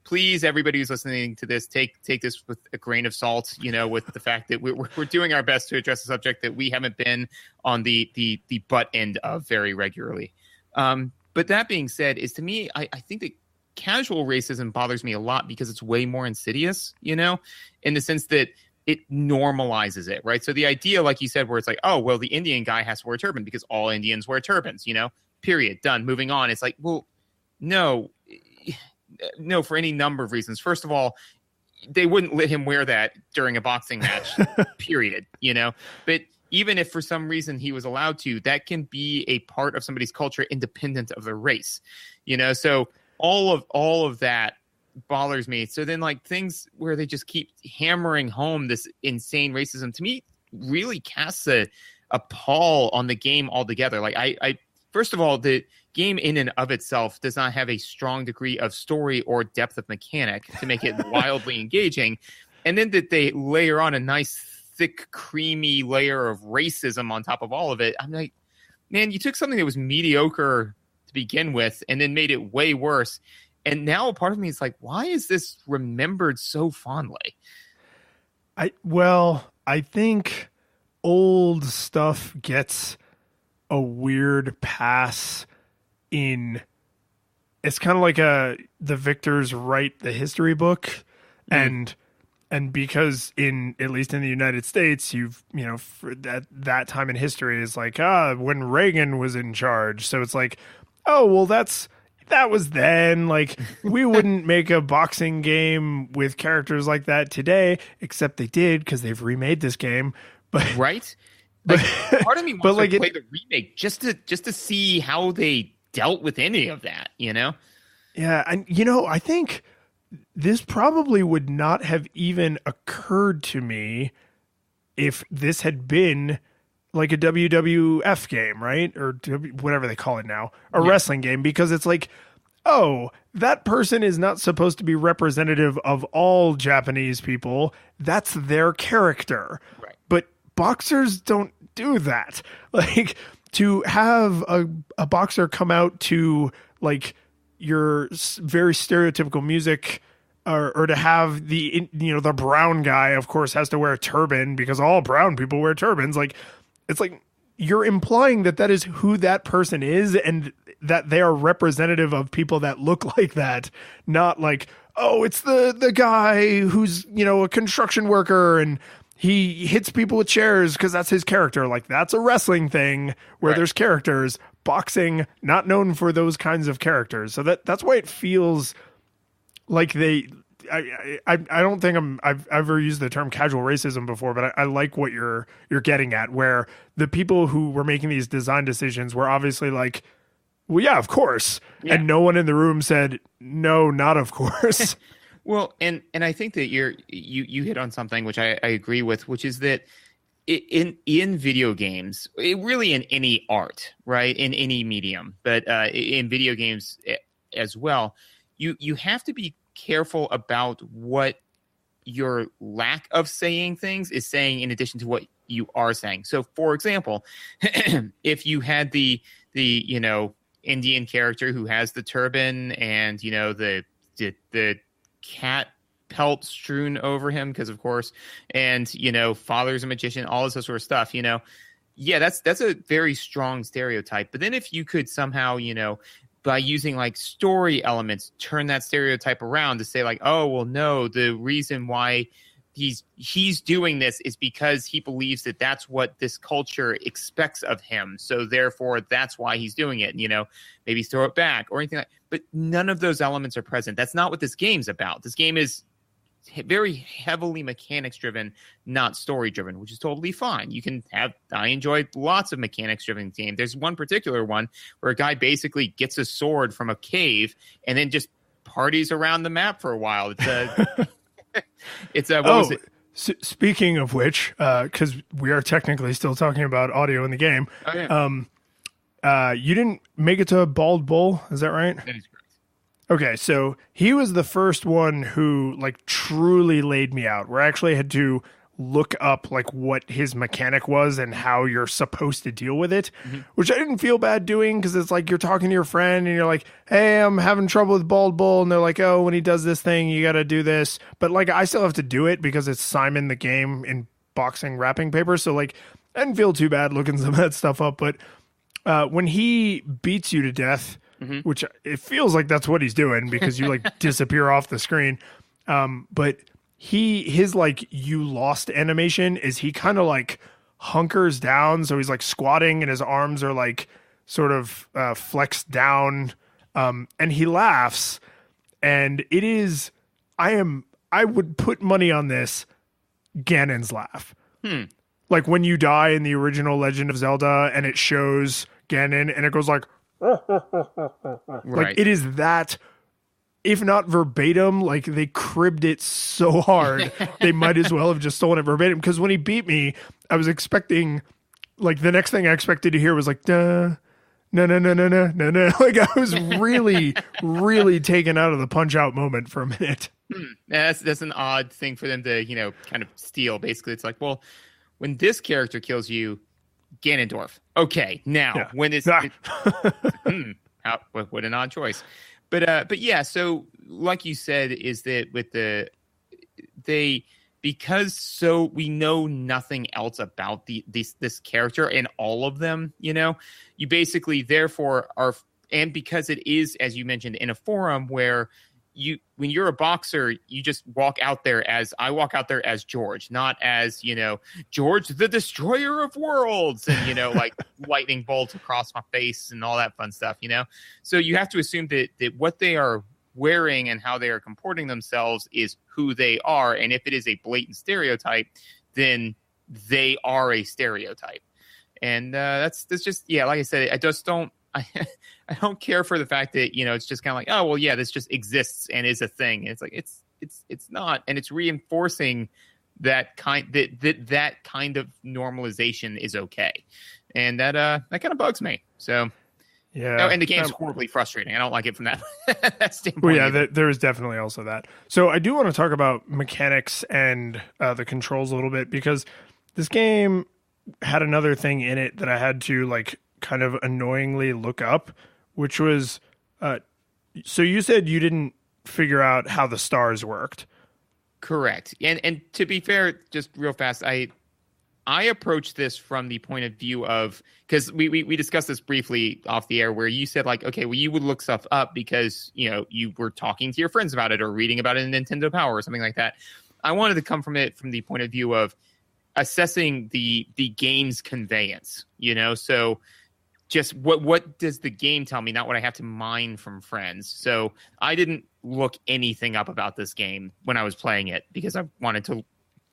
please, everybody who's listening to this, take this with a grain of salt, with the fact that we're doing our best to address a subject that we haven't been on the butt end of very regularly. But that being said, is to me, I think that casual racism bothers me a lot because it's way more insidious, in the sense that it normalizes it, right? So the idea, like you said, where it's like, oh, well, the Indian guy has to wear a turban because all Indians wear turbans, period, done, moving on. It's like, well, no, for any number of reasons. First of all, they wouldn't let him wear that during a boxing match, period, But even if for some reason he was allowed to, that can be a part of somebody's culture independent of their race, so all of that bothers me. So then like things where they just keep hammering home this insane racism, to me really casts a pall on the game altogether. Like I first of all, the game in and of itself does not have a strong degree of story or depth of mechanic to make it wildly engaging. And then that they layer on a nice thick, creamy layer of racism on top of all of it. I'm like, man, you took something that was mediocre to begin with and then made it way worse. And now a part of me is like, why is this remembered so fondly? I think old stuff gets a weird pass it's kind of like the victors write the history book, and because at least in the United States, for that time in history is like, when Reagan was in charge. So it's like, oh, well, that was then. Like, we wouldn't make a boxing game with characters like that today, except they did because they've remade this game. But right, like, part of me wants to play the remake just to see how they dealt with any of that. Yeah, and I think this probably would not have even occurred to me if this had been like a WWF game, right? Or whatever they call it now, wrestling game, because it's like, oh, that person is not supposed to be representative of all Japanese people. That's their character. Right. But boxers don't do that. Like, to have a boxer come out to like your very stereotypical music, or to have the brown guy, of course, has to wear a turban because all brown people wear turbans. Like, it's like you're implying that is who that person is and that they are representative of people that look like that, not like, oh, it's the guy who's, a construction worker and he hits people with chairs because that's his character. Like, that's a wrestling thing where there's characters. Boxing, not known for those kinds of characters. So that's why it feels like I don't think I've ever used the term casual racism before, but I like what you're getting at, where the people who were making these design decisions were obviously like, well, yeah, of course. Yeah. And no one in the room said, no, not of course. Well, and I think that you hit on something which I agree with, which is that in video games, really in any art, right, in any medium, but in video games as well, you have to be careful about what your lack of saying things is saying in addition to what you are saying. So, for example, if you had the Indian character who has the turban and the cat pelt strewn over him because of course, and father's a magician, all this sort of stuff, Yeah, that's a very strong stereotype. But then if you could somehow, by using like story elements, turn that stereotype around to say like, oh, well, no, the reason why he's doing this is because he believes that that's what this culture expects of him. So therefore, that's why he's doing it. Maybe throw it back or anything like. But none of those elements are present. That's not what this game's about. This game is very heavily mechanics driven, not story driven, which is totally fine. I enjoy lots of mechanics driven games. There's one particular one where a guy basically gets a sword from a cave and then just parties around the map for a while. It's a what was it? Speaking of which, because we are technically still talking about audio in the game. Oh, yeah. You didn't make it to Bald Bull, is that right? That is correct. Okay, so he was the first one who like truly laid me out, where I actually had to look up like what his mechanic was and how you're supposed to deal with it, which I didn't feel bad doing because it's like you're talking to your friend and you're like, hey, I'm having trouble with Bald Bull. And they're like, oh, when he does this thing, you got to do this. But like I still have to do it because it's Simon the game in boxing wrapping paper. So like I didn't feel too bad looking some of that stuff up. But when he beats you to death, which it feels like that's what he's doing because you like disappear off the screen. But his like you lost animation is he kind of like hunkers down. So he's like squatting and his arms are like sort of flexed down. And he laughs and it is, I would put money on this Ganon's laugh. Like when you die in the original Legend of Zelda and it shows Ganon and it goes like, like it is that, if not verbatim, like they cribbed it so hard they might as well have just stolen it verbatim. Because when he beat me, I was expecting, like the next thing I expected to hear was like, duh, no. Like I was really, really taken out of the Punch-Out moment for a minute. Yeah, that's an odd thing for them to kind of steal. Basically, it's like, well, when this character kills you, Ganondorf. Okay, now when it's what an odd choice. But yeah, so like you said, is that with because we know nothing else about this character and all of them, you basically therefore are, and because it is, as you mentioned, in a forum where when you're a boxer, you just walk out there I walk out there as George, not as, George, the destroyer of worlds and, like lightning bolts across my face and all that fun stuff, So you have to assume that what they are wearing and how they are comporting themselves is who they are. And if it is a blatant stereotype, then they are a stereotype. And that's just, like I said, I just don't, I don't care for the fact that, it's just kind of like, oh, well, yeah, this just exists and is a thing. And it's like, it's not. And it's reinforcing that kind of normalization is okay. And that kind of bugs me. So, yeah. And the game's horribly frustrating. I don't like it from that standpoint. Well, yeah, there is definitely also that. So I do want to talk about mechanics and the controls a little bit because this game had another thing in it that I had to like kind of annoyingly look up, which was so you said you didn't figure out how the stars worked. Correct. And to be fair, just real fast, I approached this from the point of view of, because we discussed this briefly off the air where you said like, okay, well, you would look stuff up because you were talking to your friends about it or reading about it in Nintendo Power or something like that. I wanted to come from it from the point of view of assessing the game's conveyance, so just what does the game tell me, not what I have to mine from friends. So I didn't look anything up about this game when I was playing it because I wanted to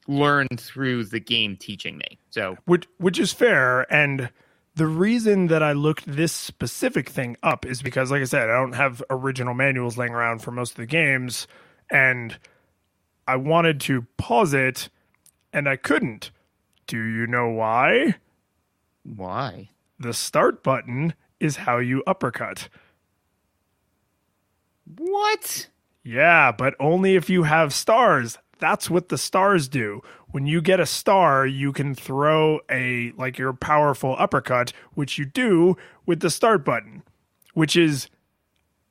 learn through the game teaching me. So which is fair. And the reason that I looked this specific thing up is because, like I said, I don't have original manuals laying around for most of the games, and I wanted to pause it and I couldn't. Do you know why? Why? The start button is how you uppercut. What? Yeah, but only if you have stars. That's what the stars do. When you get a star, you can throw your powerful uppercut, which you do with the start button, which is,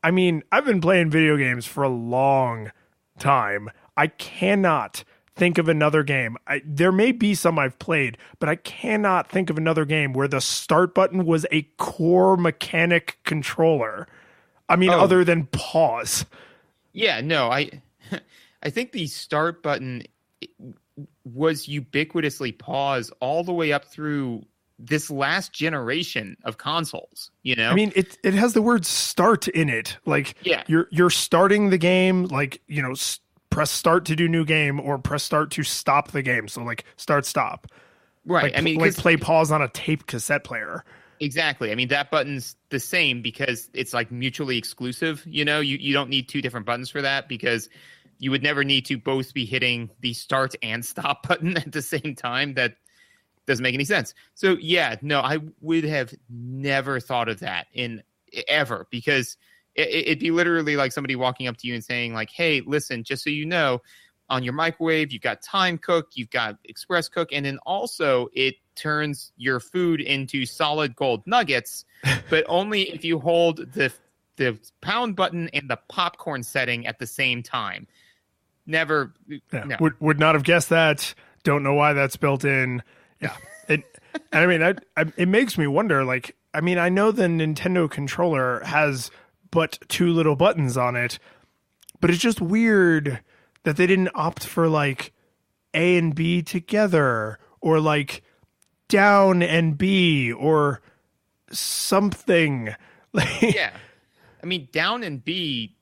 I mean, I've been playing video games for a long time. I cannot think of another game. There may be some I've played, but I cannot think of another game where the start button was a core mechanic controller. I mean, other than pause. Yeah, no, I think the start button was ubiquitously pause all the way up through this last generation of consoles, you know? I mean, it has the word start in it. Like, yeah, you're starting the game, like, you know, press start to do new game or press start to stop the game. So like start, stop. Right. Like, I mean, like play pause on a tape cassette player. Exactly. I mean, that button's the same because it's like mutually exclusive. You know, you don't need two different buttons for that because you would never need to both be hitting the start and stop button at the same time. That doesn't make any sense. So yeah, no, I would have never thought of that in ever because it'd be literally like somebody walking up to you and saying like, hey, listen, just so you know, on your microwave, you've got time cook, you've got express cook, and then also it turns your food into solid gold nuggets, but only if you hold the pound button and the popcorn setting at the same time. Never. Yeah. No. Would not have guessed that. Don't know why that's built in. Yeah. I mean, it makes me wonder, like, I mean, I know the Nintendo controller has but two little buttons on it, but it's just weird that they didn't opt for like A and B together or like down and B or something. Yeah. I mean, down and B,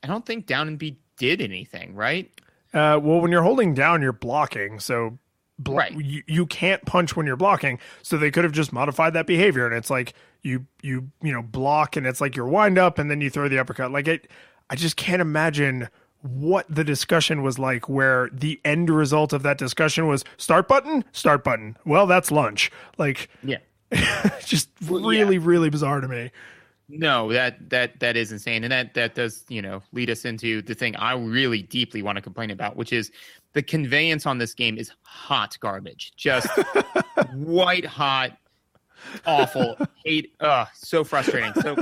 I don't think down and B did anything, right? Well, when you're holding down, you're blocking. So right. you can't punch when you're blocking. So they could have just modified that behavior. And it's like you know, block and it's like your wind up and then you throw the uppercut. Like I just can't imagine what the discussion was like where the end result of that discussion was start button. Well, that's lunch. Like, yeah, just really bizarre to me. No, that is insane. And that does, you know, lead us into the thing I really deeply want to complain about, which is the conveyance on this game is hot garbage. Just white hot, awful, hate, so frustrating. So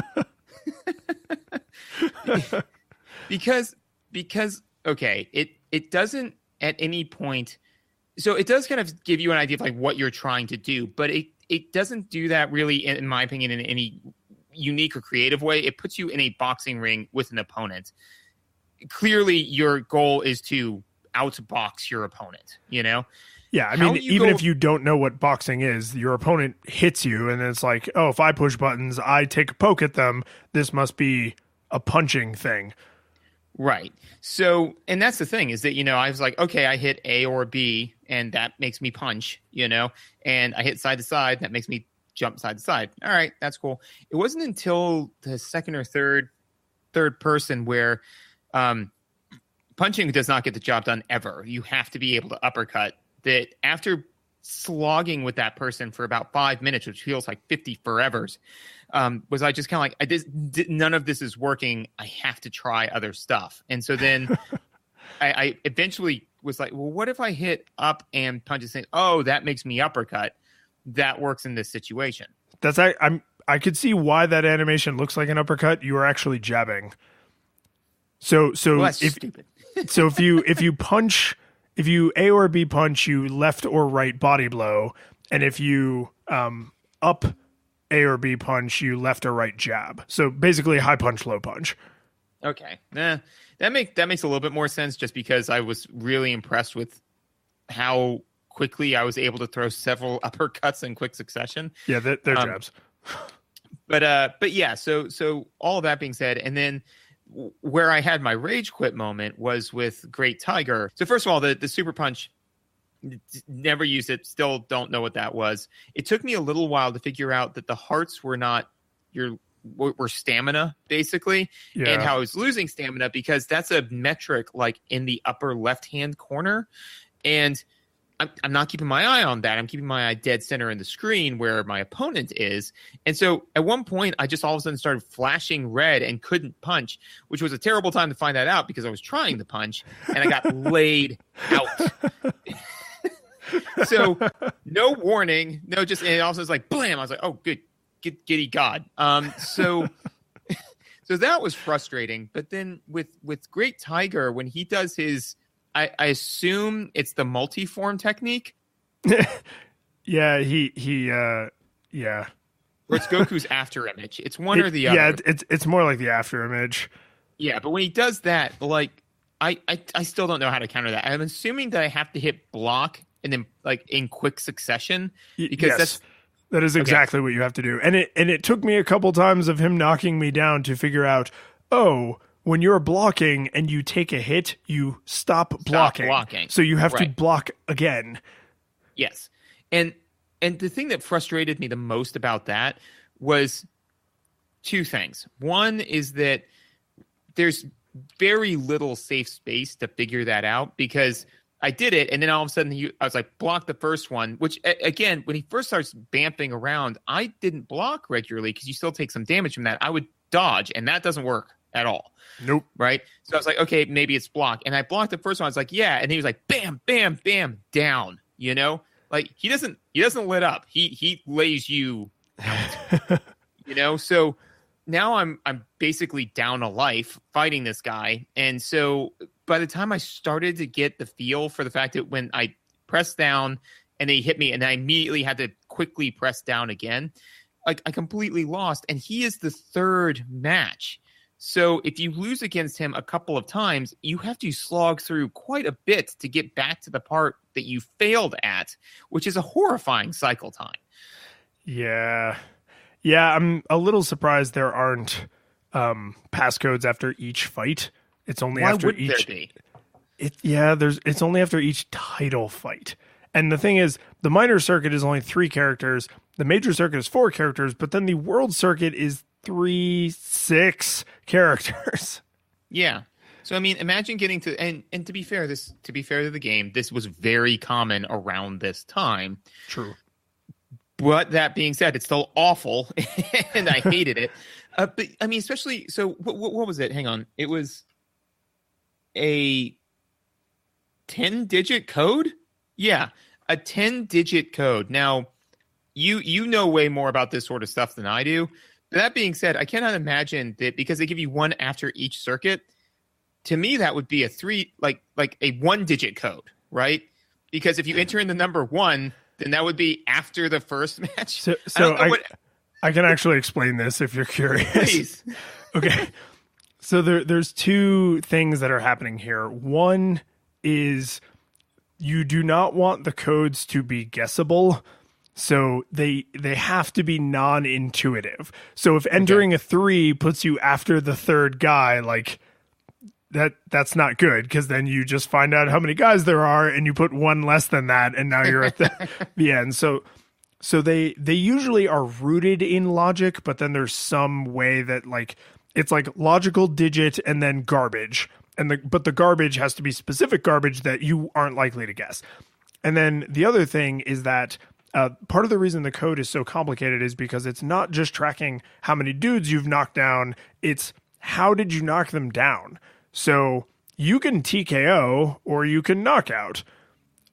because okay, it doesn't at any point, so it does kind of give you an idea of like what you're trying to do, but it doesn't do that really, in my opinion, in any unique or creative way. It puts you in a boxing ring with an opponent. Clearly your goal is to outbox your opponent, you know? Yeah, I mean, even if you don't know what boxing is, your opponent hits you and it's like, oh, if I push buttons, I take a poke at them, this must be a punching thing. Right. So, and that's the thing is that, you know, I was like, okay, I hit A or B and that makes me punch, you know, and I hit side to side, that makes me jump side to side. All right, that's cool. It wasn't until the second or third person where punching does not get the job done ever. You have to be able to uppercut. That after slogging with that person for about 5 minutes, which feels like 50 forevers, was I just kind of like, none of this is working. I have to try other stuff. And so then I eventually was like, well, what if I hit up and punch and say, oh, that makes me uppercut. That works in this situation. I could see why that animation looks like an uppercut. You are actually jabbing. So well, that's stupid. So if you punch, if you A or B punch, you left or right body blow, and if you up A or B punch, you left or right jab. So basically high punch, low punch. Okay. That makes a little bit more sense just because I was really impressed with how quickly I was able to throw several uppercuts in quick succession. Yeah, they're jabs. But yeah, so all of that being said, and then where I had my rage quit moment was with Great Tiger. So first of all, the super punch, never used it, still don't know what that was. It took me a little while to figure out that the hearts were not were stamina, basically, and how I was losing stamina because that's a metric like in the upper left-hand corner. And I'm not keeping my eye on that. I'm keeping my eye dead center in the screen where my opponent is. And so at one point, I just all of a sudden started flashing red and couldn't punch, which was a terrible time to find that out because I was trying to punch and I got laid out. So no warning, no, just, and also it's like, blam. I was like, oh, good, giddy God. So that was frustrating. But then with Great Tiger, when he does his I assume it's the multi-form technique. Yeah, yeah. Or it's Goku's after image. It's one or the other. Yeah, it's more like the after image. Yeah, but when he does that, like I still don't know how to counter that. I'm assuming that I have to hit block and then like in quick succession because that is exactly what you have to do. And it took me a couple times of him knocking me down to figure out, when you're blocking and you take a hit, you stop blocking. So you have to block again. Yes. And the thing that frustrated me the most about that was two things. One is that there's very little safe space to figure that out because I did it, and then all of a sudden I was like, block the first one, which, again, when he first starts bamping around, I didn't block regularly because you still take some damage from that. I would dodge, and that doesn't work at all. Nope. Right? So I was like, okay, maybe it's block. And I blocked the first one. I was like, yeah. And he was like, bam, bam, bam, down, you know? Like, he doesn't lit up. He lays you out, you know? So now I'm basically down a life fighting this guy. And so by the time I started to get the feel for the fact that when I pressed down and they hit me and I immediately had to quickly press down again, like I completely lost. And he is the third match. So if you lose against him a couple of times, you have to slog through quite a bit to get back to the part that you failed at, which is a horrifying cycle time. Yeah. Yeah, I'm a little surprised there aren't passcodes after each fight. It's only after each. There be? It's only after each title fight. And the thing is, the minor circuit is only 3 characters. The major circuit is 4 characters, but then the world circuit is 6 characters. Yeah. So I mean, imagine getting to and to be fair to the game, this was very common around this time. True. But that being said, it's still awful, and I hated it. But I mean, especially so. What was it? Hang on, it was a 10-digit code. Yeah, a 10-digit code. Now, you know way more about this sort of stuff than I do. But that being said, I cannot imagine that because they give you one after each circuit. To me, that would be a 3, like a 1-digit code, right? Because if you enter in the number 1. Then that would be after the first match. So I can actually explain this if you're curious. Please. Okay. So there's 2 things that are happening here. One is you do not want the codes to be guessable. So they have to be non-intuitive. So if entering a 3 puts you after the third guy, like that's not good because then you just find out how many guys there are and you put 1 less than that and now you're at the end. So they usually are rooted in logic, but then there's some way that like it's like logical digit and then garbage. But the garbage has to be specific garbage that you aren't likely to guess. And then the other thing is that part of the reason the code is so complicated is because it's not just tracking how many dudes you've knocked down, it's how did you knock them down? So you can TKO or you can knock out,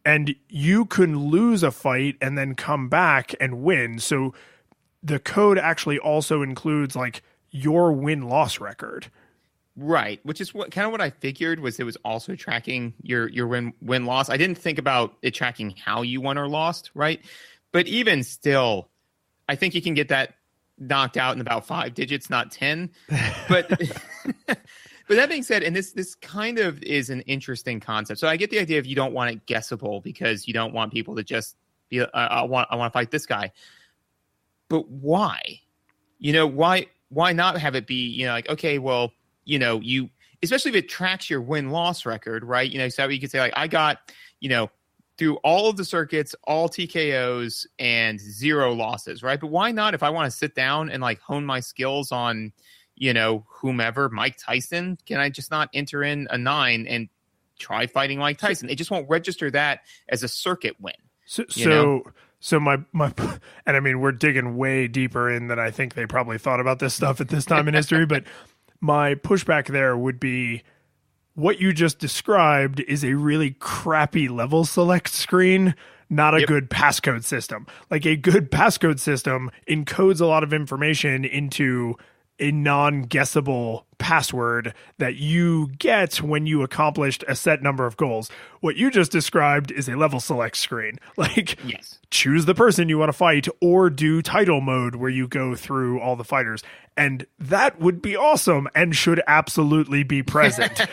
and you can lose a fight and then come back and win. So the code actually also includes like your win-loss record. Right, which is what I figured was it was also tracking your win-loss. I didn't think about it tracking how you won or lost, right? But even still, I think you can get that knocked out in about 5 digits, not 10. But But that being said, and this kind of is an interesting concept. So I get the idea of you don't want it guessable because you don't want people to just be, I want to fight this guy. But why? Why not have it be, like, okay, well, you, especially if it tracks your win-loss record, right? So you could say, like, I got, through all of the circuits, all TKOs and 0 losses, right? But why not if I want to sit down and like hone my skills on, whomever, Mike Tyson, can I just not enter in a 9 and try fighting Mike Tyson? It just won't register that as a circuit win. So my, and I mean, we're digging way deeper in than I think they probably thought about this stuff at this time in history, but my pushback there would be what you just described is a really crappy level select screen, not a good passcode system. Like a good passcode system encodes a lot of information into a non-guessable password that you get when you accomplished a set number of goals. What you just described is a level select screen. Like, yes, choose the person you want to fight or do title mode where you go through all the fighters. And that would be awesome and should absolutely be present.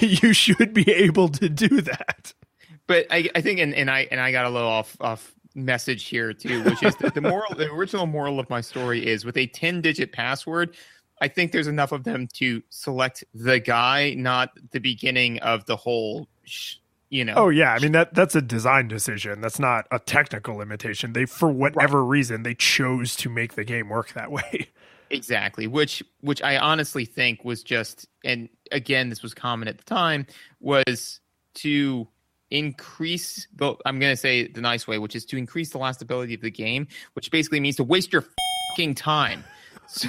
You should be able to do that. But I think, and I got a little off message here too, which is that the original moral of my story is with a 10-digit password, I think there's enough of them to select the guy, not the beginning of the whole, Oh yeah, I mean that's a design decision. That's not a technical limitation. They, for whatever reason, they chose to make the game work that way. Exactly, which I honestly think was just, and again, this was common at the time, was to increase I'm going to say it the nice way, which is to increase the lastability of the game, which basically means to waste your fucking time. So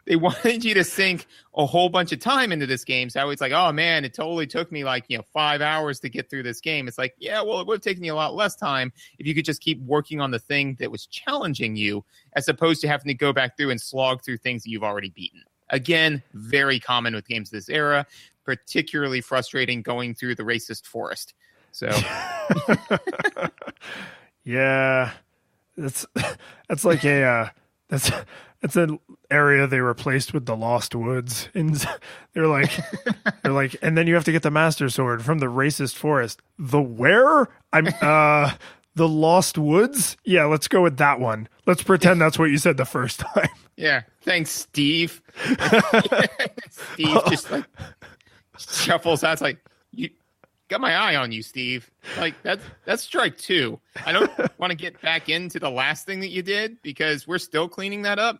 they wanted you to sink a whole bunch of time into this game. So it's like, oh man, it totally took me 5 hours to get through this game. It's like, yeah, well, it would have taken you a lot less time if you could just keep working on the thing that was challenging you, as opposed to having to go back through and slog through things that you've already beaten. Again, very common with games of this era, particularly frustrating going through the racist forest. So yeah, that's like that's an area they replaced with the Lost Woods, and they're like, and then you have to get the Master Sword from the racist forest. The where? The Lost Woods? Yeah, let's go with that one. Let's pretend that's what you said the first time. Yeah, thanks, Steve. Steve just shuffles out. It's like, you got my eye on you, Steve. Like, that's strike 2. I don't want to get back into the last thing that you did because we're still cleaning that up,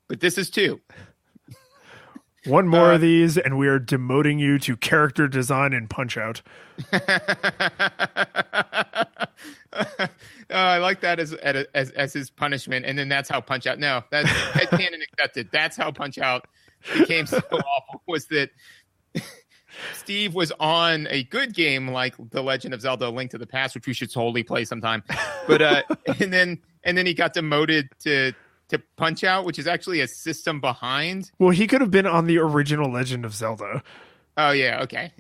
but this is 2. One more of these, and we are demoting you to character design in Punchout. I like that as his punishment, and then that's how Punchout. No, that's canon accepted. That's how Punchout became so awful. Was that Steve was on a good game like The Legend of Zelda: Link to the Past, which we should totally play sometime. But and then he got demoted to Punchout, which is actually a system behind. Well, he could have been on the original Legend of Zelda. Oh yeah, okay.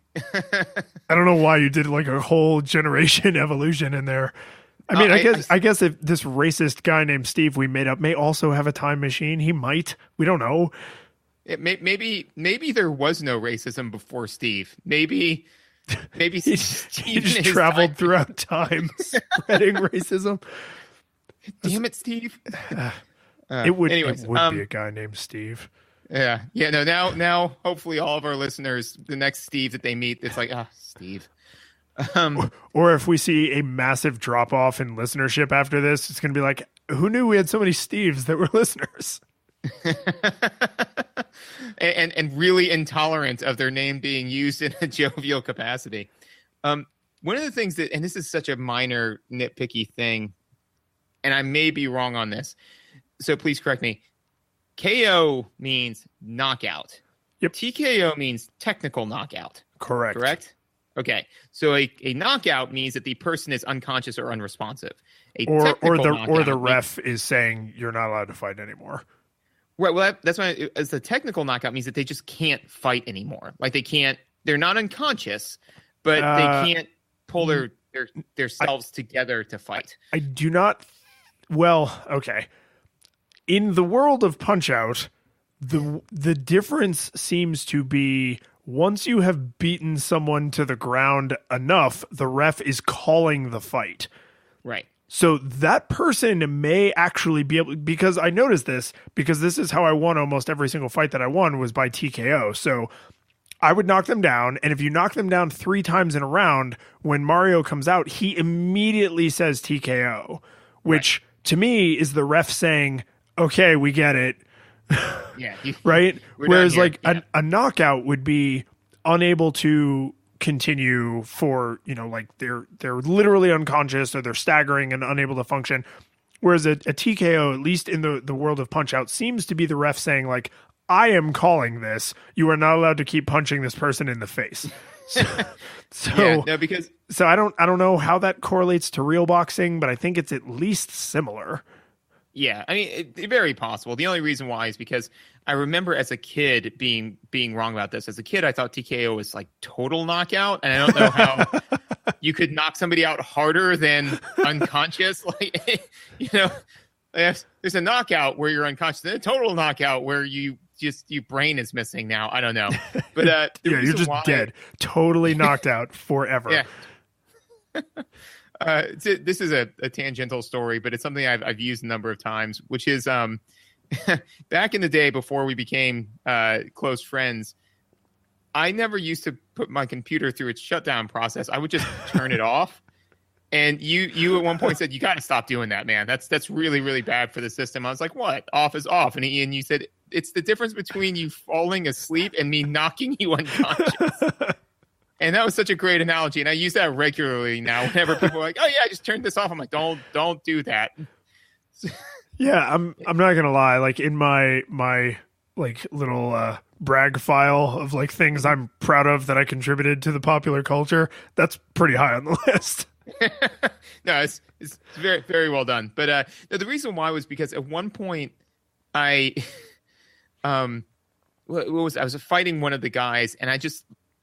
I don't know why you did like a whole generation evolution in there. I mean, I guess if this racist guy named Steve we made up may also have a time machine, he might. We don't know. Maybe there was no racism before Steve. Maybe he just traveled throughout time spreading racism. Damn it, Steve. It would be a guy named Steve. Yeah. No. Now, hopefully, all of our listeners, the next Steve that they meet, it's like, Steve. Or if we see a massive drop off in listenership after this, it's going to be like, who knew we had so many Steves that were listeners? and really intolerant of their name being used in a jovial capacity. One of the things that, and this is such a minor nitpicky thing, and I may be wrong on this, so please correct me. KO means knockout. Yep. TKO means technical knockout. Correct? Okay. So a knockout means that the person is unconscious or unresponsive. Or the ref is saying you're not allowed to fight anymore. Right. Well, that's why as the technical knockout means that they just can't fight anymore. Like they're not unconscious, but they can't pull their selves together to fight. I do not. Well, okay. In the world of Punchout, the difference seems to be once you have beaten someone to the ground enough, the ref is calling the fight. Right. So that person may actually be able, because I noticed this, because this is how I won almost every single fight that I won was by TKO. So I would knock them down, and if you knock them down 3 times in a round, when Mario comes out, he immediately says TKO, which to me is the ref saying, okay, we get it. Yeah. Right? Whereas like a knockout would be unable to continue for, like they're literally unconscious or they're staggering and unable to function. Whereas a TKO, at least in the world of Punchout, seems to be the ref saying like, I am calling this. You are not allowed to keep punching this person in the face. So I don't know how that correlates to real boxing, but I think it's at least similar. Yeah, I mean, very possible. The only reason why is because I remember as a kid being wrong about this. As a kid, I thought TKO was like total knockout, and I don't know how you could knock somebody out harder than unconscious. Like, there's a knockout where you're unconscious, and a total knockout where your brain is missing now. I don't know, but you're just dead, totally knocked out forever. Yeah. This is a tangential story, but it's something I've used a number of times, which is back in the day before we became close friends, I never used to put my computer through its shutdown process. I would just turn it off. And you at one point said, you got to stop doing that, man. That's really, really bad for the system. I was like, what? Off is off. And you said, it's the difference between you falling asleep and me knocking you unconscious. And that was such a great analogy, and I use that regularly now. Whenever people are like, "Oh yeah, I just turned this off," I'm like, "Don't do that." Yeah, I'm not gonna lie. Like in my like little brag file of like things I'm proud of that I contributed to the popular culture, that's pretty high on the list. No, it's very, very well done. But the reason why was because at one point I was fighting one of the guys, and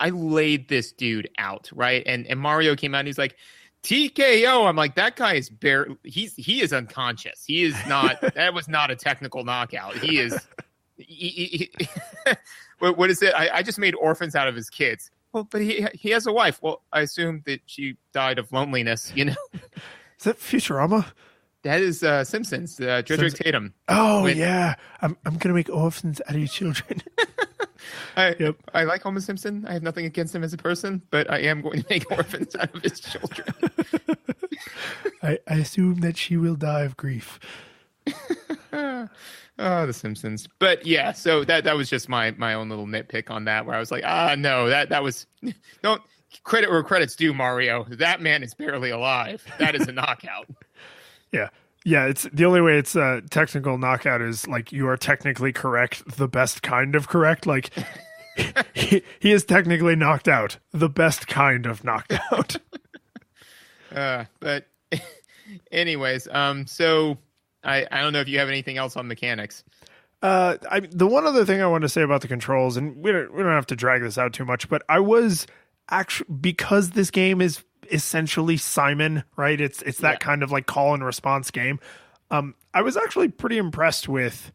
I laid this dude out, right? And Mario came out and he's like, TKO. I'm like, that guy is he is unconscious. He is not, that was not a technical knockout. He is, what is it? I just made orphans out of his kids. Well, but he has a wife. Well, I assume that she died of loneliness, Is that Futurama? That is Simpsons, Dredrick Tatum. Oh, yeah. I'm going to make orphans out of your children. I like Homer Simpson. I have nothing against him as a person, but I am going to make orphans out of his children. I assume that she will die of grief. Oh, the Simpsons. But yeah, so that was just my own little nitpick on that, where I was like, no, that was don't credit where credit's due, Mario. That man is barely alive. That is a knockout. Yeah. Yeah, it's the only way it's a technical knockout is like you are technically correct, the best kind of correct. Like he is technically knocked out, the best kind of knocked out. But anyways, so I don't know if you have anything else on mechanics. The one other thing I want to say about the controls, and we don't have to drag this out too much, but I was actually, because this game is essentially Simon, right? It's that kind of like call and response game. I was actually pretty impressed with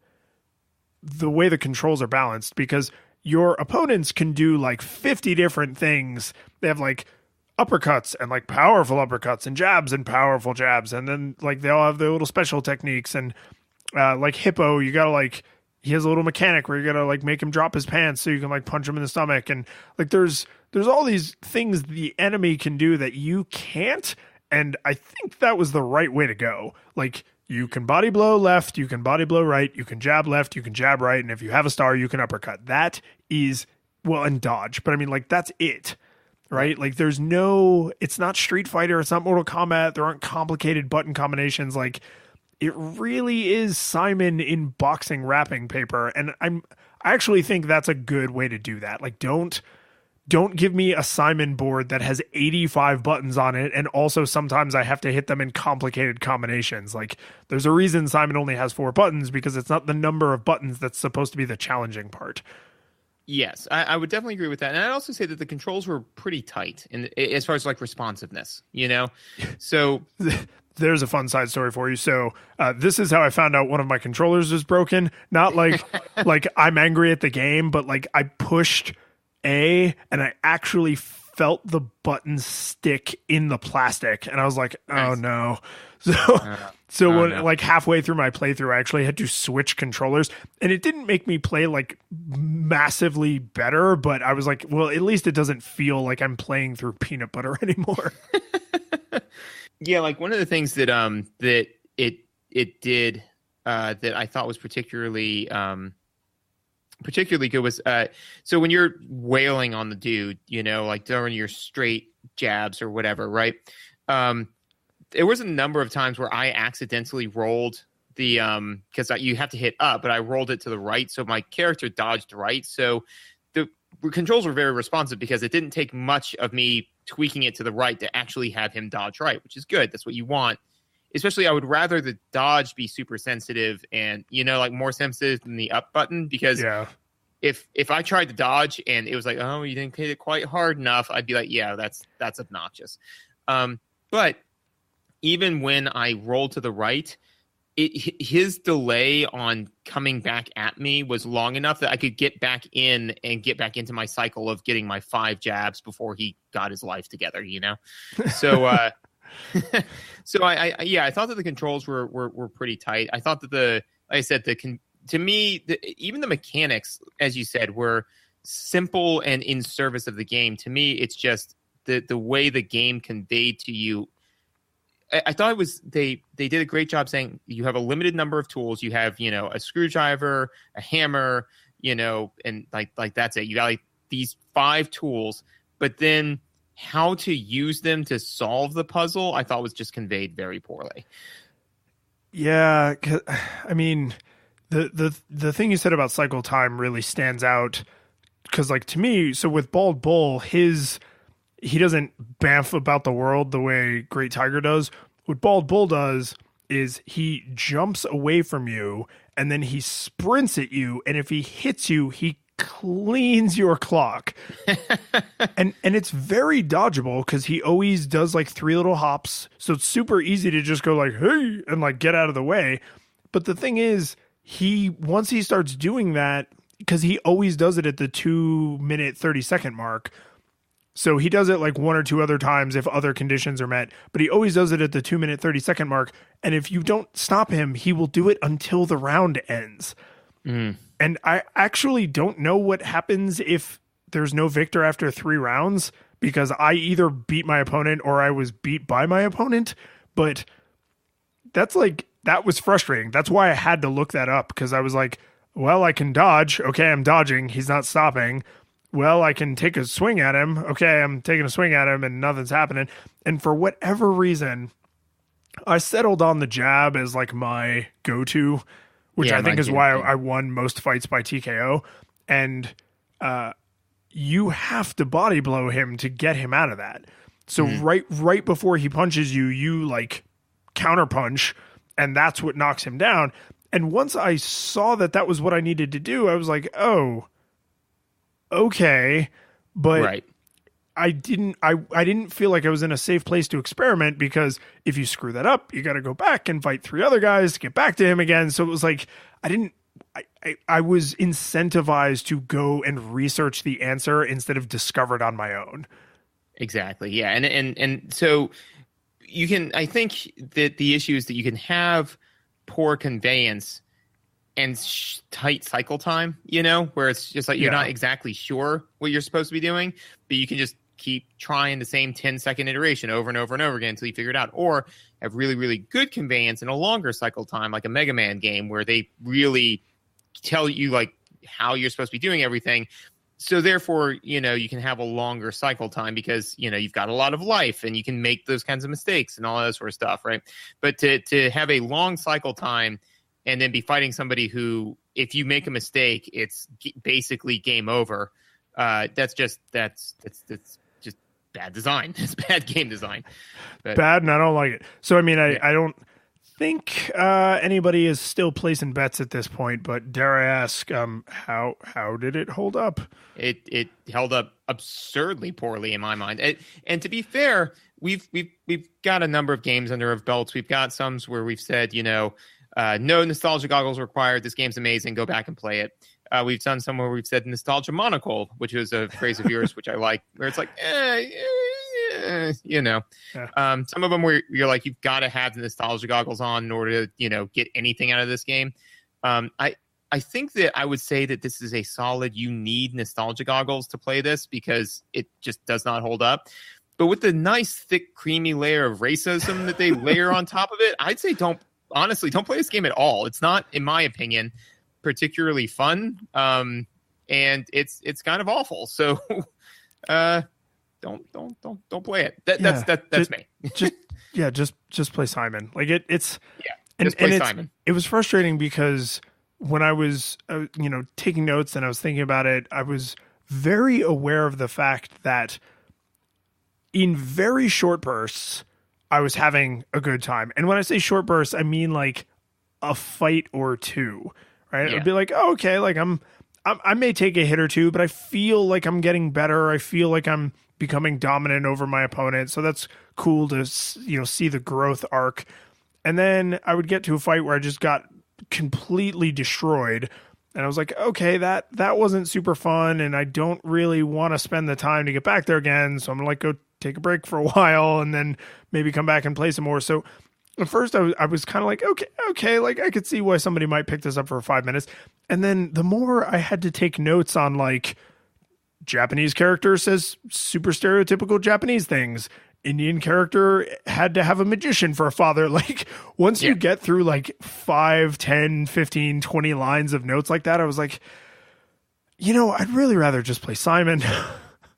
the way the controls are balanced, because your opponents can do like 50 different things. They have like uppercuts and like powerful uppercuts and jabs and powerful jabs. And then like they all have their little special techniques, and like Hippo, you gotta like, he has a little mechanic where you gotta like make him drop his pants so you can like punch him in the stomach. And like there's all these things the enemy can do that you can't. And I think that was the right way to go. Like you can body blow left, you can body blow right, you can jab left, you can jab right. And if you have a star, you can uppercut. That is, well, and dodge. But I mean, like that's it, right? Like there's no, it's not Street Fighter. It's not Mortal Kombat. There aren't complicated button combinations. Like it really is Simon in boxing wrapping paper. And I actually think that's a good way to do that. Like don't give me a Simon board that has 85 buttons on it, and also sometimes I have to hit them in complicated combinations. Like, there's a reason Simon only has 4 buttons, because it's not the number of buttons that's supposed to be the challenging part. Yes, I would definitely agree with that. And I'd also say that the controls were pretty tight as far as like responsiveness, So there's a fun side story for you. So this is how I found out one of my controllers was broken. Not like like I'm angry at the game, but like I pushed A and I actually felt the button stick in the plastic, and I was like, oh no. When like halfway through my playthrough, I actually had to switch controllers, and it didn't make me play like massively better, but I was like, well, at least it doesn't feel like I'm playing through peanut butter anymore. Yeah, like one of the things that that it did that I thought was particularly good was so when you're wailing on the dude, like during your straight jabs or whatever, right? There was a number of times where I accidentally rolled the because you have to hit up, but I rolled it to the right, so my character dodged right. So the controls were very responsive, because it didn't take much of me tweaking it to the right to actually have him dodge right, which is good. That's what you want. especially I would rather the dodge be super sensitive and, like more sensitive than the up button, because if I tried to dodge and it was like, oh, you didn't hit it quite hard enough, I'd be like, yeah, that's obnoxious. But even when I rolled to the right, his delay on coming back at me was long enough that I could get back in and get back into my cycle of getting my 5 jabs before he got his life together, So, so I thought that the controls were pretty tight. I thought that like I said, to me, even the mechanics, as you said, were simple and in service of the game. To me, it's just the way the game conveyed to you. I thought it was they did a great job saying you have a limited number of tools. You have, a screwdriver, a hammer, and like that's it. You got like these 5 tools, but then how to use them to solve the puzzle, I thought was just conveyed very poorly. Yeah, I mean, the thing you said about cycle time really stands out, because like to me, so with Bald Bull, he doesn't bamf about the world the way Great Tiger does. What Bald Bull does is he jumps away from you and then he sprints at you, and if he hits you, he cleans your clock. and it's very dodgeable because he always does like 3 little hops, so it's super easy to just go like, hey, and like get out of the way. But the thing is, once he starts doing that, because he always does it at the 2-minute 30-second mark. So he does it like 1 or 2 other times if other conditions are met, but he always does it at the 2-minute 30-second mark. And if you don't stop him, he will do it until the round ends. And I actually don't know what happens if there's no victor after 3 rounds, because I either beat my opponent or I was beat by my opponent. But that was frustrating. That's why I had to look that up, because I was like, well, I can dodge. Okay, I'm dodging. He's not stopping. Well, I can take a swing at him. Okay, I'm taking a swing at him and nothing's happening. And for whatever reason, I settled on the jab as like my go-to, which I think is why I won most fights by TKO. And you have to body blow him to get him out of that. So right before he punches you, you like counter punch, and that's what knocks him down. And once I saw that was what I needed to do, I was like, oh, okay. But I didn't feel like I was in a safe place to experiment, because if you screw that up, you got to go back and fight 3 other guys to get back to him again. So it was like, I was incentivized to go and research the answer instead of discover it on my own. Exactly. Yeah. And so I think that the issue is that you can have poor conveyance and tight cycle time, where it's just like you're not exactly sure what you're supposed to be doing, but you can just keep trying the same 10-second iteration over and over and over again until you figure it out. Or have really, really good conveyance and a longer cycle time, like a Mega Man game, where they really tell you like how you're supposed to be doing everything. So therefore, you can have a longer cycle time because, you've got a lot of life and you can make those kinds of mistakes and all that sort of stuff, right? But to have a long cycle time and then be fighting somebody who, if you make a mistake, it's basically game over. That's just bad design. It's bad game design. Bad, and I don't like it. So, I mean, I don't think anybody is still placing bets at this point, but dare I ask, how did it hold up? It held up absurdly poorly in my mind. And to be fair, we've got a number of games under our belts. We've got some where we've said, no nostalgia goggles required. This game's amazing. Go back and play it. We've done some where we've said nostalgia monocle, which was a phrase of yours, which I like, where it's like, some of them where you're like, you've got to have the nostalgia goggles on in order to, get anything out of this game. I think that I would say that this is a solid, you need nostalgia goggles to play this, because it just does not hold up. But with the nice, thick, creamy layer of racism that they layer on top of it, I'd say don't play this game at all. It's not, in my opinion, particularly fun. And it's kind of awful. So don't play it. That's me. just play Simon. Like it's Simon. It was frustrating because when I was taking notes and I was thinking about it, I was very aware of the fact that in very short bursts, I was having a good time. And when I say short bursts, I mean like a fight or two, right? Yeah. It'd be like, oh, okay, like I may take a hit or two, but I feel like I'm getting better. I feel like I'm becoming dominant over my opponent. So that's cool to, see the growth arc. And then I would get to a fight where I just got completely destroyed. And I was like, okay, that wasn't super fun. And I don't really want to spend the time to get back there again. So I'm going to go take a break for a while and then maybe come back and play some more. So at first I was kind of like, okay, like I could see why somebody might pick this up for 5 minutes. And then the more I had to take notes on like Japanese character says super stereotypical Japanese things. Indian character had to have a magician for a father. Like once you get through like 5, 10, 15, 20 lines of notes like that, I was like, I'd really rather just play Simon.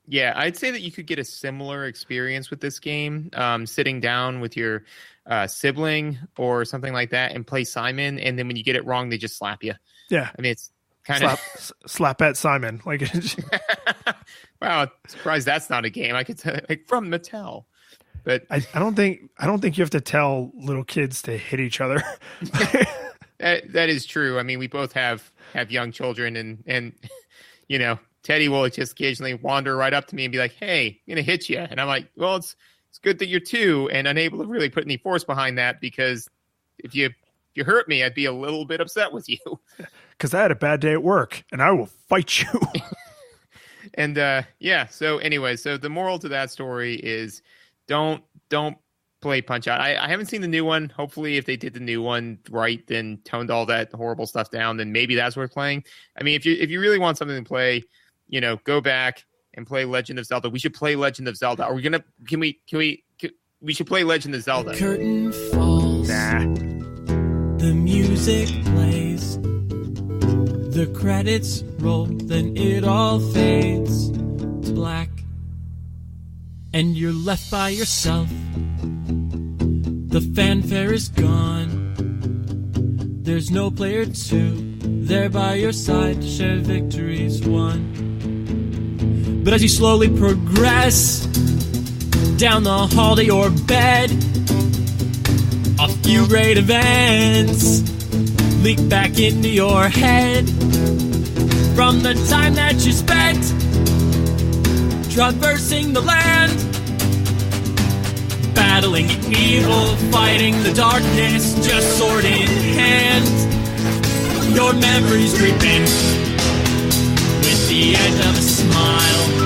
Yeah, I'd say that you could get a similar experience with this game, sitting down with your sibling or something like that and play Simon. And then when you get it wrong, they just slap you. Yeah. I mean, it's kind of slap at Simon. Like, wow, surprised that's not a game. I could tell, like, from Mattel. But I don't think you have to tell little kids to hit each other. that is true. I mean, we both have young children, and Teddy will just occasionally wander right up to me and be like, "Hey, I'm gonna hit you," and I'm like, "Well, it's good that you're 2 and unable to really put any force behind that, because if you hurt me, I'd be a little bit upset with you." Because I had a bad day at work, and I will fight you. And so anyway, so the moral to that story is don't play Punch-Out. I haven't seen the new one. Hopefully, if they did the new one right, then toned all that horrible stuff down, then maybe that's worth playing. I mean, if you really want something to play, go back and play Legend of Zelda. We should play Legend of Zelda. Are we gonna? We should play Legend of Zelda. Curtain falls. Nah. The music plays. The credits roll, then it all fades to black. And you're left by yourself. The fanfare is gone. There's no player 2 there by your side to share victories won. But as you slowly progress down the hall to your bed, a few great events leak back into your head from the time that you spent traversing the land, battling evil, fighting the darkness, just sword in hand. Your memories creep in with the edge of a smile.